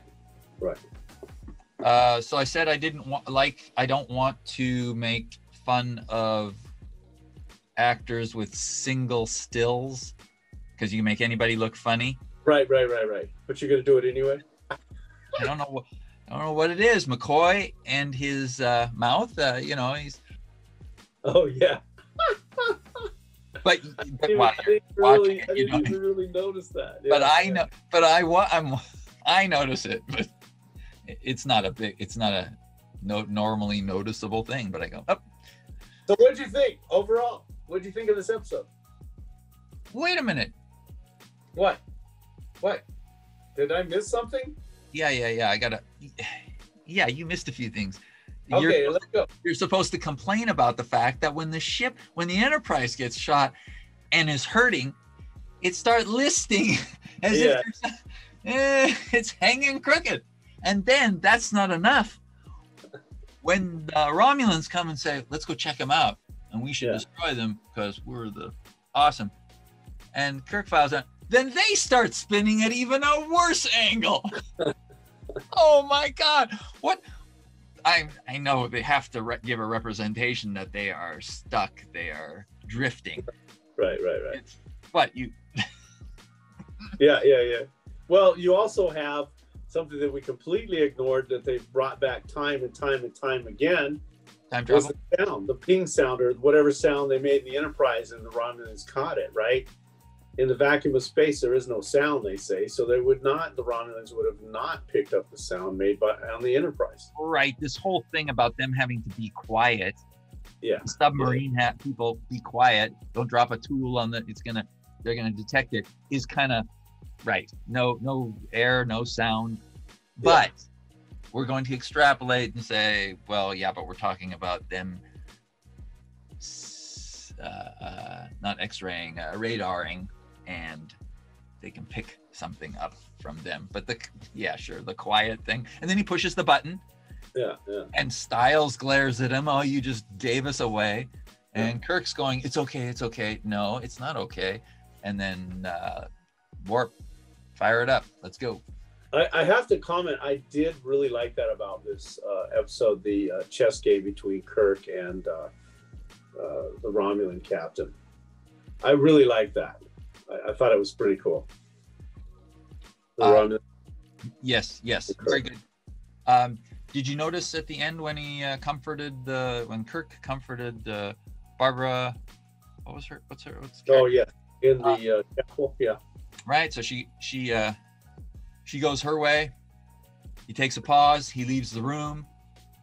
So I said I don't want to make fun of actors with single stills, because you can make anybody look funny. Right. But you're gonna do it anyway. I don't know what it is. McCoy and his mouth. You know, he's. Oh yeah. But I didn't really notice that. Yeah, but I know. But I notice it. But it's not a normally noticeable thing. But I go up. So what'd you think overall? What'd you think of this episode? Wait a minute. What? Did I miss something? Yeah. I gotta. Yeah, you missed a few things. Okay, let's go. You're supposed to complain about the fact that when the Enterprise gets shot and is hurting, it starts listing as if it's hanging crooked. And then that's not enough. When the Romulans come and say, let's go check them out, and we should destroy them because we're the awesome. And Kirk files out, then they start spinning at even a worse angle. Oh my God. What? I know they have to give a representation that they are stuck, they are drifting. Right. But you. Yeah. Well, you also have something that we completely ignored that they've brought back time and time again. Time travel. The sound, the ping sound, or whatever sound they made in the Enterprise, and the Romulans caught it, right? In the vacuum of space, there is no sound, they say. So the Romulans would have not picked up the sound made on the Enterprise. Right. This whole thing about them having to be quiet. Yeah. The submarine people be quiet. Don't drop a tool on they're gonna detect it, is kind of right. No air, no sound. But we're going to extrapolate and say, well, yeah, but we're talking about them not X-raying, radaring, and they can pick something up from them. But the quiet thing. And then he pushes the button. Yeah. And Styles glares at him. Oh, you just gave us away. And Kirk's going, it's okay. No, it's not okay. And then warp, fire it up. Let's go. I have to comment, I did really like that about this episode, the chess game between Kirk and the Romulan captain. I really like that. I thought it was pretty cool. Yes, very good. Did you notice at the end when he when Kirk comforted Barbara? What's oh yeah, in the chapel, yeah. Right. So she goes her way. He takes a pause. He leaves the room.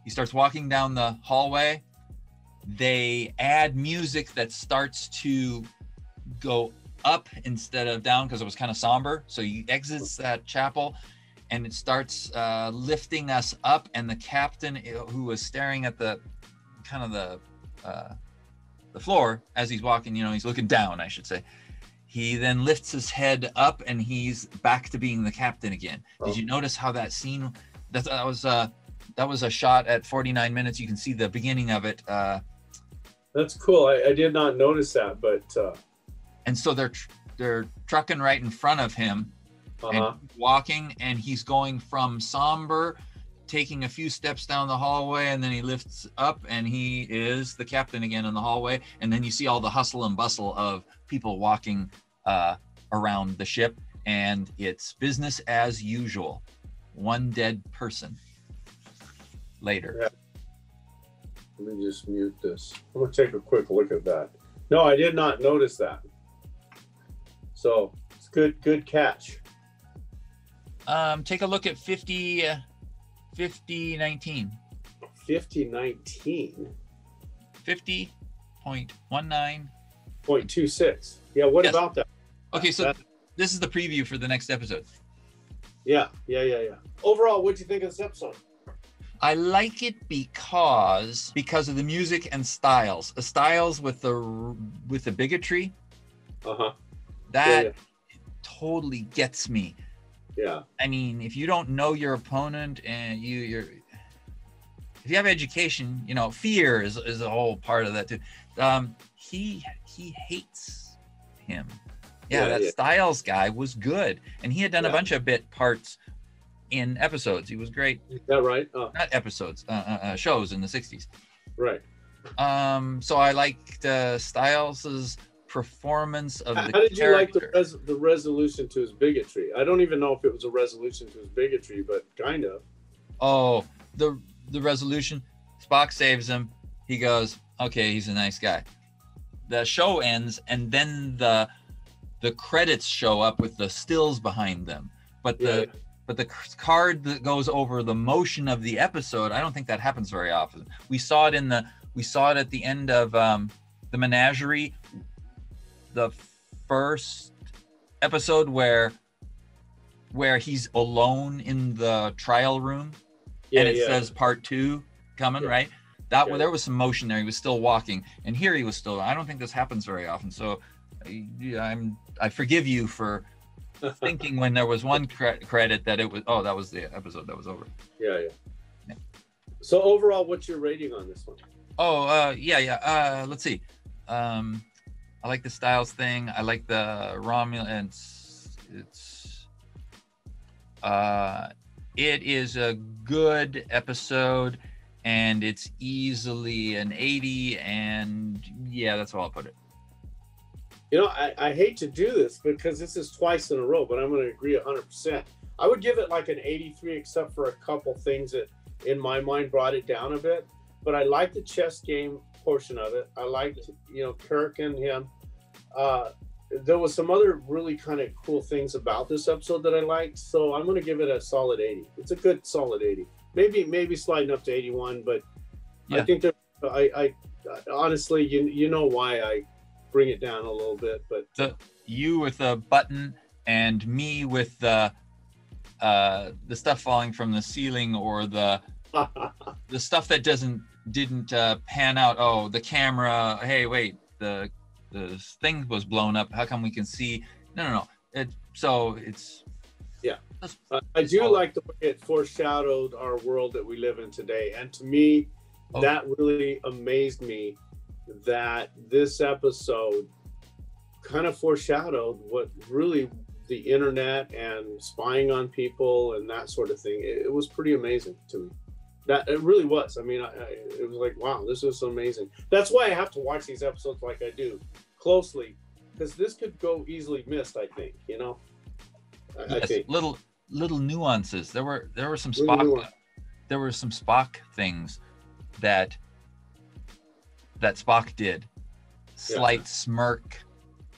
He starts walking down the hallway. They add music that starts to go up instead of down because it was kind of somber. So he exits that chapel and it starts lifting us up. And the captain, who was staring at the floor as he's walking, he's looking down, I should say. He then lifts his head up and he's back to being the captain again. Did you notice how that scene, that was a shot at 49 minutes. You can see the beginning of it. That's cool. I did not notice that, but. And so they're trucking right in front of him and walking, and he's going from somber taking a few steps down the hallway, and then he lifts up and he is the captain again in the hallway. And then you see all the hustle and bustle of people walking around the ship, and it's business as usual. One dead person later. Yeah. Let me just mute this. I'm gonna take a quick look at that. No, I did not notice that. So it's good catch. Take a look at 5019. 5019. 50.19. 0.26. Yeah, what Yes. about that? Okay, so this is the preview for the next episode. Yeah. Overall, what'd you think of this episode? I like it because of the music and styles. The styles with the bigotry. Uh-huh. That totally gets me. Yeah. I mean, if you don't know your opponent and if you have education, you know, fear is a whole part of that too. He hates him. That Styles guy was good, and he had done a bunch of bit parts in episodes. He was great. Is that right? Oh. Not episodes, shows in the 60s. Right. So I liked Styles's performance of the How did you like character. the resolution to his bigotry? I don't even know if it was a resolution to his bigotry, but kind of. Oh, the resolution. Spock saves him. He goes, okay, he's a nice guy. The show ends, and then the credits show up with the stills behind them. But the card that goes over the motion of the episode, I don't think that happens very often. We saw it at the end of the Menagerie, the first episode where he's alone in the trial room, and it says part 2 coming, right? There was some motion there. He was still walking, and here he was still. I don't think this happens very often. So I forgive you for thinking when there was one credit that it was, that was the episode that was over. Yeah. So overall, what's your rating on this one? Let's see. I like the Styles thing. I like the Romulans. It is a good episode, and it's easily an 80, and that's how I'll put it. You know, I hate to do this because this is twice in a row, but I'm going to agree 100%. I would give it like an 83, except for a couple things that, in my mind, brought it down a bit. But I like the chess game portion of it. I liked, Kirk and him. There was some other really kind of cool things about this episode that I liked. So I'm going to give it a solid 80. It's a good solid 80. Maybe sliding up to 81, but I think that I honestly, you know why I bring it down a little bit, but you with the button and me with the stuff falling from the ceiling, or the stuff that didn't pan out. Oh, the camera. Hey, wait, the thing was blown up. How come we can see? No. I do like the way it foreshadowed our world that we live in today, and to me, that really amazed me. That this episode kind of foreshadowed what really the internet and spying on people and that sort of thing. It was pretty amazing to me. That it really was. I mean, it was like, wow, this is amazing. That's why I have to watch these episodes like I do closely, because this could go easily missed. I think, I think little nuances. There were some Spock. There were some Spock things that Spock did. Slight smirk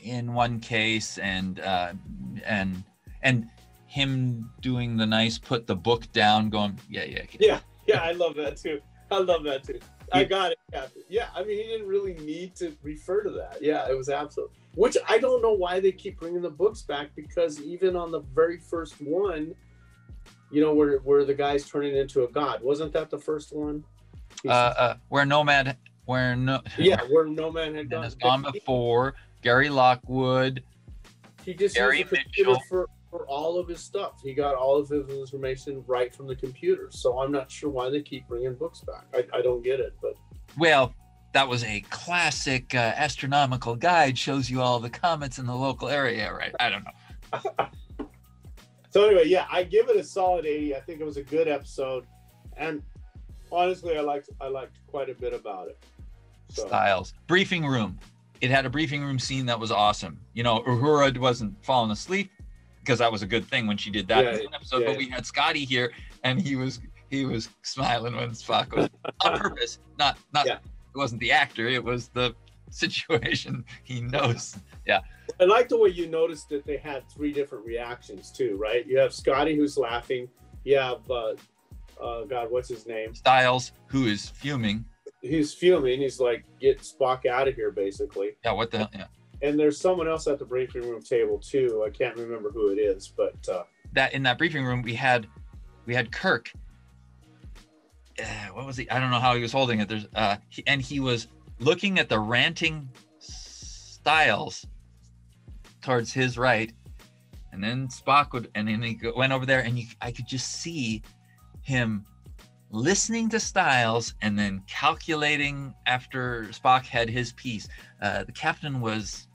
in one case, and him doing the nice put the book down, going yeah. I love that too. I got it. Yeah, I mean, he didn't really need to refer to that. Yeah, it was absolute. Which I don't know why they keep bringing the books back, because even on the very first one, where the guy's turning into a god, wasn't that the first one? Where Nomad had gone. Has gone before. Gary Lockwood. He just Gary used the computer Mitchell. for all of his stuff. He got all of his information right from the computer. So I'm not sure why they keep bringing books back. I don't get it, but. Well, that was a classic astronomical guide. Shows you all the comets in the local area, right? I don't know. So anyway, I give it a solid 80. I think it was a good episode. And honestly, I liked quite a bit about it. So. Styles. Briefing room. It had a briefing room scene that was awesome. You know, Uhura wasn't falling asleep, because that was a good thing when she did that in one episode. But we had Scotty here, and he was smiling when Spock was on purpose. Not it wasn't the actor, it was the situation. He knows. Yeah. I like the way you noticed that they had 3 different reactions too, right? You have Scotty who's laughing. You have God, what's his name? Styles, who is fuming. He's fuming. He's like, get Spock out of here, basically. Yeah, what the hell? Yeah. And there's someone else at the briefing room table too. I can't remember who it is, but that in that briefing room we had Kirk. What was he? I don't know how he was holding it. There's he was looking at the ranting Styles towards his right, and then Spock and then he went over there, and I could just see him listening to Styles and then calculating after Spock had his piece. The captain was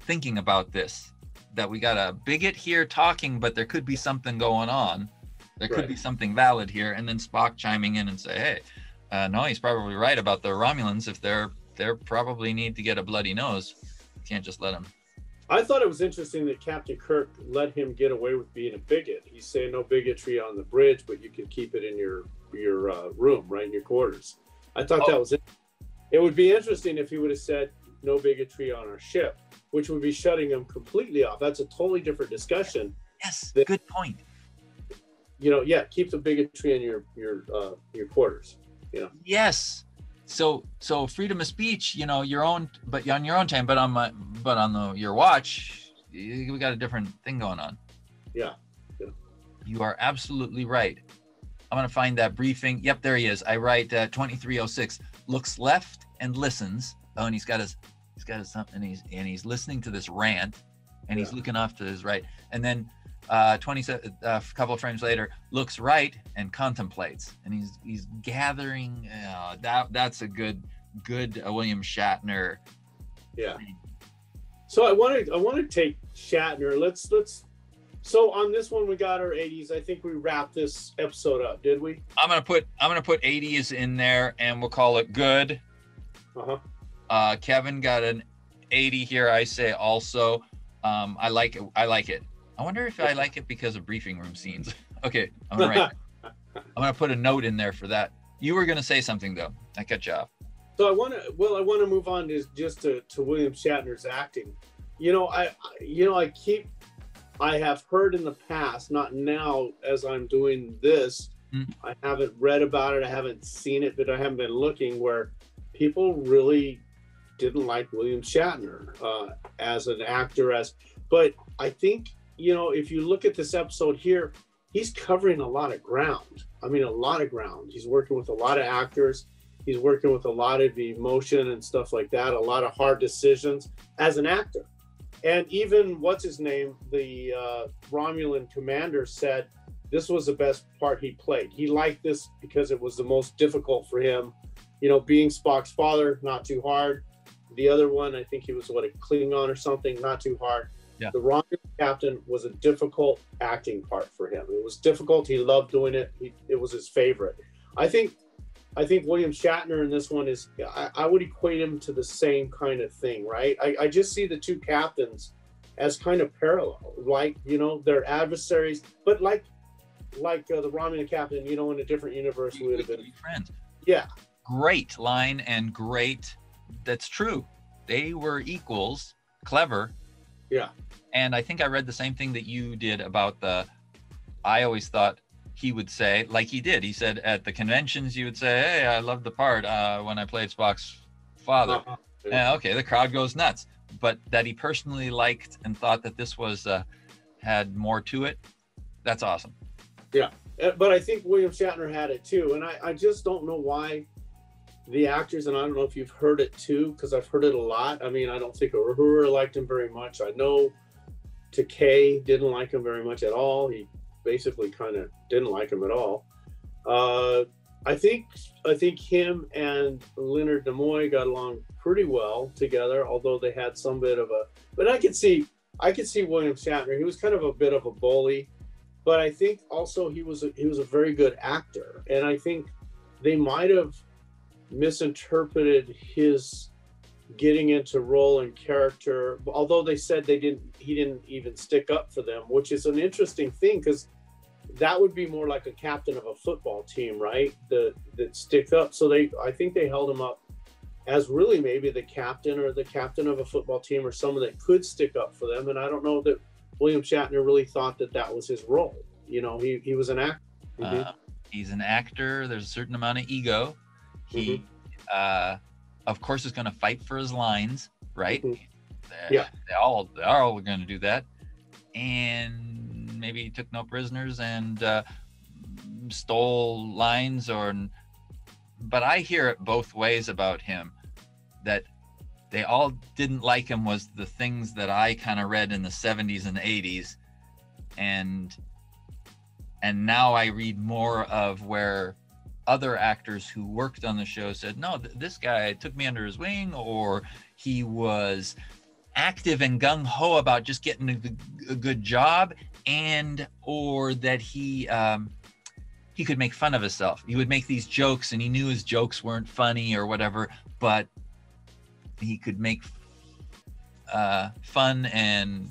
thinking about this, that we got a bigot here talking, but there could be something going on. There could be something valid here. And then Spock chiming in and say, hey, no, he's probably right about the Romulans. If they're probably need to get a bloody nose. You can't just let them. I thought it was interesting that Captain Kirk let him get away with being a bigot. He's saying no bigotry on the bridge, but you can keep it in your room, right in your quarters. I thought that was it. It would be interesting if he would have said no bigotry on our ship, which would be shutting him completely off. That's a totally different discussion. Yes, good point. You know, keep the bigotry in your quarters. You know. Yes. So freedom of speech, you know, your own, but on your own time, but on your watch, we got a different thing going on. Yeah. You are absolutely right. I'm gonna find that briefing. Yep, there he is. I write 2306. Looks left and listens. Oh, and he's got his something, and he's listening to this rant, and he's looking off to his right, and then a couple of frames later, looks right and contemplates, and he's gathering. That's a good William Shatner. Yeah. So I want to take Shatner. Let's. So on this one, we got our 80s. I think we wrapped this episode up. Did we? I'm gonna put 80s in there, and we'll call it good. Kevin got an 80 here. I say also. I like it. I wonder if I like it because of briefing room scenes. Okay, I'm gonna write it. I'm gonna put a note in there for that. You were gonna say something though. I cut you off. So I want to move on to William Shatner's acting. You know, I have heard in the past, not now as I'm doing this. I haven't read about it. I haven't seen it, but I haven't been looking, where people really didn't like William Shatner as an actor. But I think, you know, if you look at this episode here, he's covering a lot of ground. I mean, a lot of ground. He's working with a lot of actors. He's working with a lot of emotion and stuff like that, a lot of hard decisions as an actor. And even, what's his name, the Romulan commander said this was the best part he played. He liked this because it was the most difficult for him. You know, being Spock's father, not too hard. The other one, I think he was, a Klingon or something, not too hard. Yeah. The Romulan captain was a difficult acting part for him. It was difficult. He loved doing it. It was his favorite. I think William Shatner in this one is, I would equate him to the same kind of thing, right? I just see the two captains as kind of parallel, like, you know, they're adversaries, but like the Romulan captain, you know, in a different universe, we would have been friends. Yeah. Great line and great. That's true. They were equals, clever. Yeah. And I think I read the same thing that you did about I always thought he would say, like he did. He said at the conventions, you would say, hey, I love the part when I played Spock's father. Yeah, okay, the crowd goes nuts. But that he personally liked and thought that this was had more to it, that's awesome. Yeah, but I think William Shatner had it too. And I just don't know why the actors, and I don't know if you've heard it too, because I've heard it a lot. I mean, I don't think Uhura liked him very much. I know Takei didn't like him very much at all. He basically kind of didn't like him at all. I think him and Leonard Nimoy got along pretty well together, although they had some bit of a. But I could see William Shatner. He was kind of a bit of a bully, but I think also he was a very good actor, and I think they might have misinterpreted his getting into role and character, although they said he didn't even stick up for them, which is an interesting thing, because that would be more like a captain of a football team, right? That stick up. So I think they held him up as really maybe the captain of a football team, or someone that could stick up for them. And I don't know that William Shatner really thought that was his role. You know, he was an actor. Mm-hmm. He's an actor. There's a certain amount of ego. He, of course, is going to fight for his lines, right? Mm-hmm. They're all going to do that. And maybe he took no prisoners and stole lines, but I hear it both ways about him, that they all didn't like him was the things that I kind of read in the 70s and 80s. And now I read more of where other actors who worked on the show said, no, this guy took me under his wing, or he was active and gung-ho about just getting a good job, or that he could make fun of himself. He would make these jokes and he knew his jokes weren't funny or whatever, but he could make fun and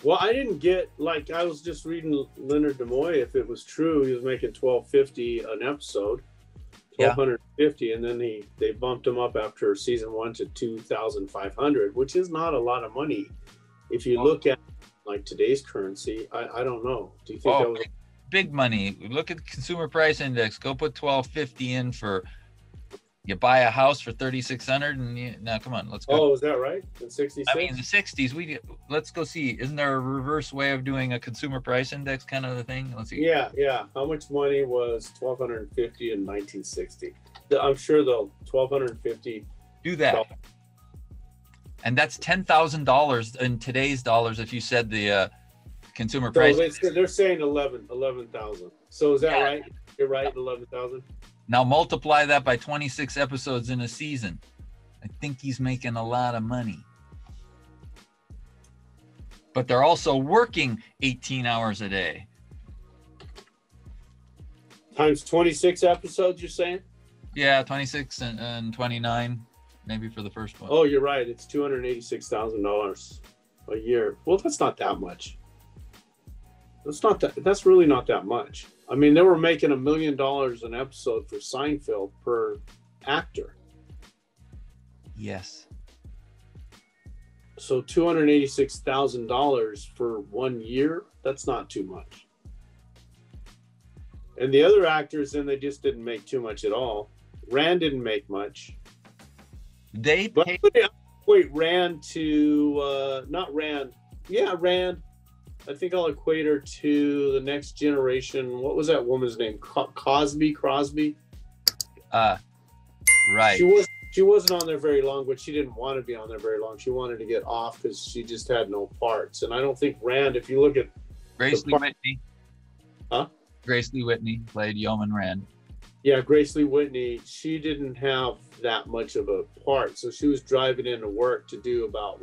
well, I didn't get, I was just reading Leonard Nimoy, if it was true, he was making $12.50 an episode, $1,250, and then they bumped him up after season 1 to $2,500, which is not a lot of money if you look at today's currency. I don't know. Do you think that was big money? Look at the consumer price index. Go put $12.50 in for. You buy a house for $3,600, and now come on, let's go. Oh, is that right? In '66? I mean, in the '60s, let's go see. Isn't there a reverse way of doing a consumer price index kind of a thing? Let's see. Yeah. How much money was $1,250 in 1960? I'm sure they'll $1,250. Do that. And that's $10,000 in today's dollars if you said the consumer price. They're saying 11,000. So is that right? You're right, 11,000. Now multiply that by 26 episodes in a season. I think he's making a lot of money. But they're also working 18 hours a day. Times 26 episodes, you're saying? Yeah, 26 and 29, maybe for the first one. Oh, you're right. It's $286,000 a year. Well, that's not that much. That's really not that much. I mean, they were making $1 million an episode for Seinfeld per actor. Yes. So $286,000 for 1 year, that's not too much. And the other actors, then they just didn't make too much at all. Rand didn't make much. Wait, Rand to, not Rand. Yeah, Rand. I think I'll equate her to the next generation. What was that woman's name? Crosby? Right. She wasn't on there very long, but she didn't want to be on there very long. She wanted to get off because she just had no parts. And I don't think Rand, if you look at Grace Lee Whitney. Huh? Grace Lee Whitney played Yeoman Rand. Yeah, Grace Lee Whitney, she didn't have that much of a part. So she was driving into work to do about,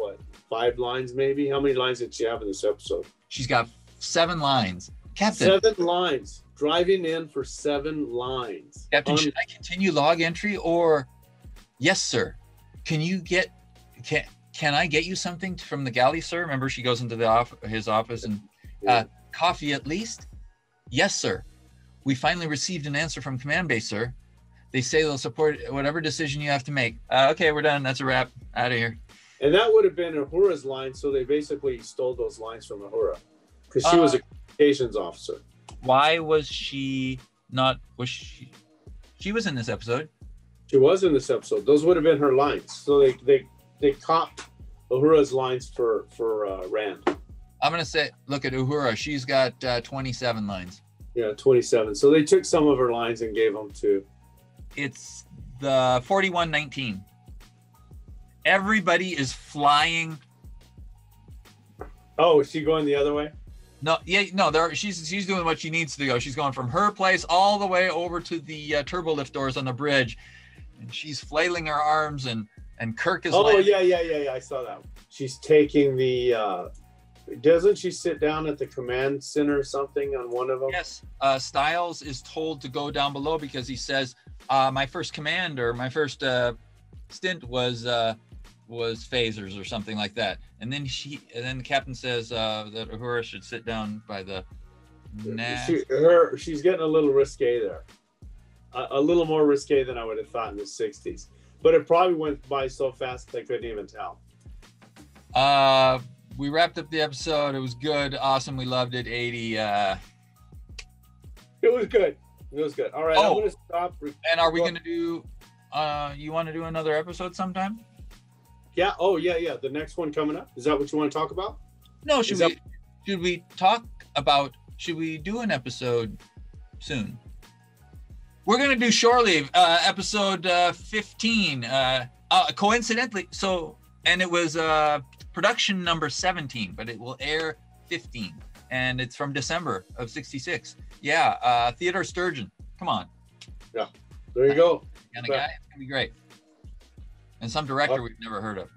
5 lines maybe? How many lines did she have in this episode? She's got 7 lines. Captain. 7 lines. Driving in for 7 lines. Captain, should I continue log entry or... Yes, sir. Can I get you something from the galley, sir? Remember, she goes into his office and coffee at least? Yes, sir. We finally received an answer from command base, sir. They say they'll support whatever decision you have to make. Okay, we're done. That's a wrap. Out of here. And that would have been Uhura's line, so they basically stole those lines from Uhura because she was a communications officer. Why was she not? She was in this episode. She was in this episode. Those would have been her lines. So they copped Uhura's lines for Rand. I'm gonna say, look at Uhura. She's got 27 lines. Yeah, 27. So they took some of her lines and gave them to. It's the 4119. Everybody is flying. Oh, is she going the other way? No, she's doing what she needs to go. She's going from her place all the way over to the turbo lift doors on the bridge, and she's flailing her arms and and Kirk is. Oh yeah. I saw that. She's taking the. Doesn't she sit down at the command center or something on one of them? Yes. Styles is told to go down below because he says, "My first command or my first stint was phasers or something like that." And then the captain says that Uhura should sit down by the. She's getting a little risque there. A little more risque than I would have thought in the 60s. But it probably went by so fast I couldn't even tell. We wrapped up the episode. It was good. Awesome. We loved it. 80. It was good. It was good. All right. I'm going to stop. And are we going to do, you want to do another episode sometime? Yeah. Oh, yeah. The next one coming up. Is that what you want to talk about? No. Should we do an episode soon? We're going to do shortly, episode 15. Coincidentally, and it was production number 17, but it will air 15. And it's from December of 66. Yeah, Theodore Sturgeon. Come on. Yeah, there you go. And a guy, it's going to be great. And some director we've never heard of.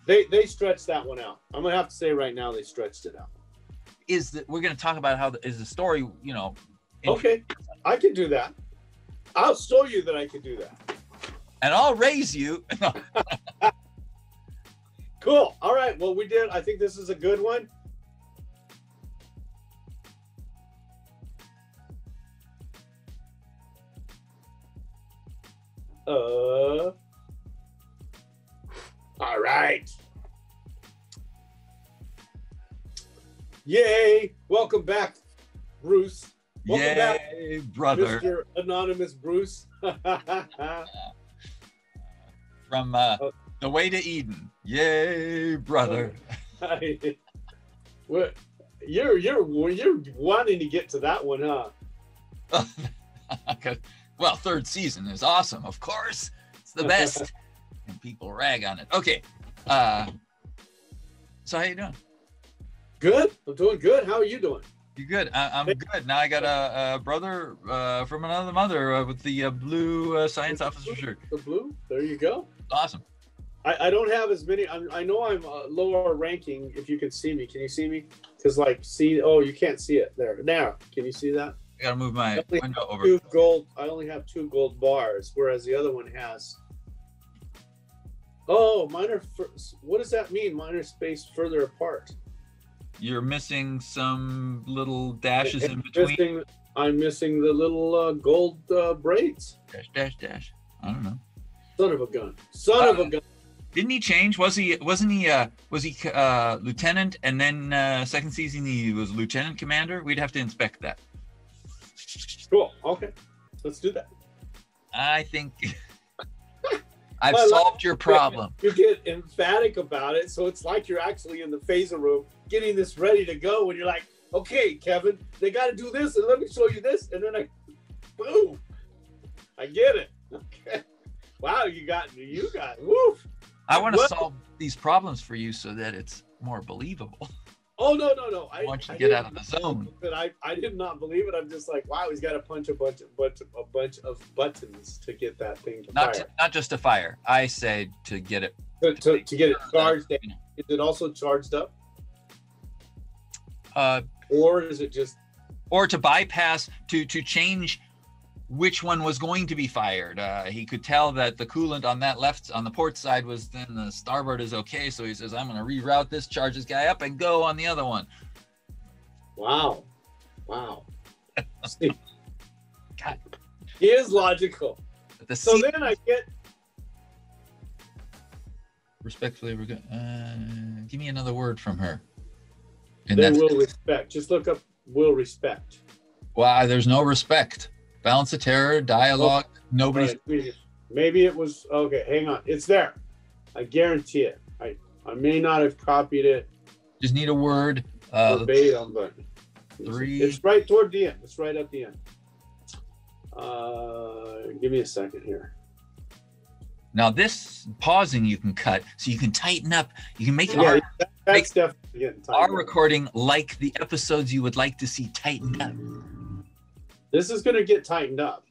They stretched that one out. I'm going to have to say right now they stretched it out. We're going to talk about how is the story, Okay, I can do that. I'll show you that I can do that. And I'll raise you. Cool. All right. Well, we did. I think this is a good one. All right. Yay. Welcome back, Bruce. Welcome back, brother. Mr. Anonymous Bruce. From The Way to Eden. Yay, brother. You're wanting to get to that one, huh? Well, third season is awesome, of course. It's the best. And people rag on it. Okay. So how you doing? Good. I'm doing good. How are you doing? You're good. I'm good. Now I got a brother from another mother with the blue science officer shirt. The blue? There you go. Awesome. I don't have as many. I know I'm lower ranking. If you can see me, can you see me? Because you can't see it there. Now, can you see that? I gotta move my window over. I only have 2 gold bars, whereas the other one has. Oh, what does that mean? Mine are spaced further apart. You're missing some little dashes in between. I'm missing the little gold braids. Dash. I don't know. Son of a gun. Son of a gun. Didn't he change? Wasn't he lieutenant, and then second season he was lieutenant commander? We'd have to inspect that. Cool. Okay. Let's do that. I think I've solved your problem. You get emphatic about it, so it's like you're actually in the phaser room getting this ready to go, and you're like, okay, Kevin, they got to do this, and let me show you this, and then boom, I get it. Okay. Wow, you got, woof. I want to solve these problems for you so that it's more believable. Oh, no. I want you to get out of the zone. But I did not believe it. I'm just like, wow, he's got to punch a bunch of buttons to get that thing to fire. Not just to fire. I say to get it. To get it charged. Is it also charged up? Or is it just? Or to bypass, to change which one was going to be fired. He could tell that the coolant on the port side was then the starboard is okay. So he says, I'm going to reroute this, charge this guy up and go on the other one. Wow. God. He is logical. Then I get. Respectfully, we're good. Give me another word from her. They will respect. Just look up will respect. Wow, there's no respect. Balance of terror, dialogue, nobody's. Right. Maybe it was, okay, hang on. It's there. I guarantee it. I may not have copied it. Just need a word. Verbatim, but 3. It's right toward the end. It's right at the end. Give me a second here. Now this pausing you can cut, so you can tighten up. You can make that's definitely getting tightened our recording like the episodes you would like to see tightened up. This is going to get tightened up.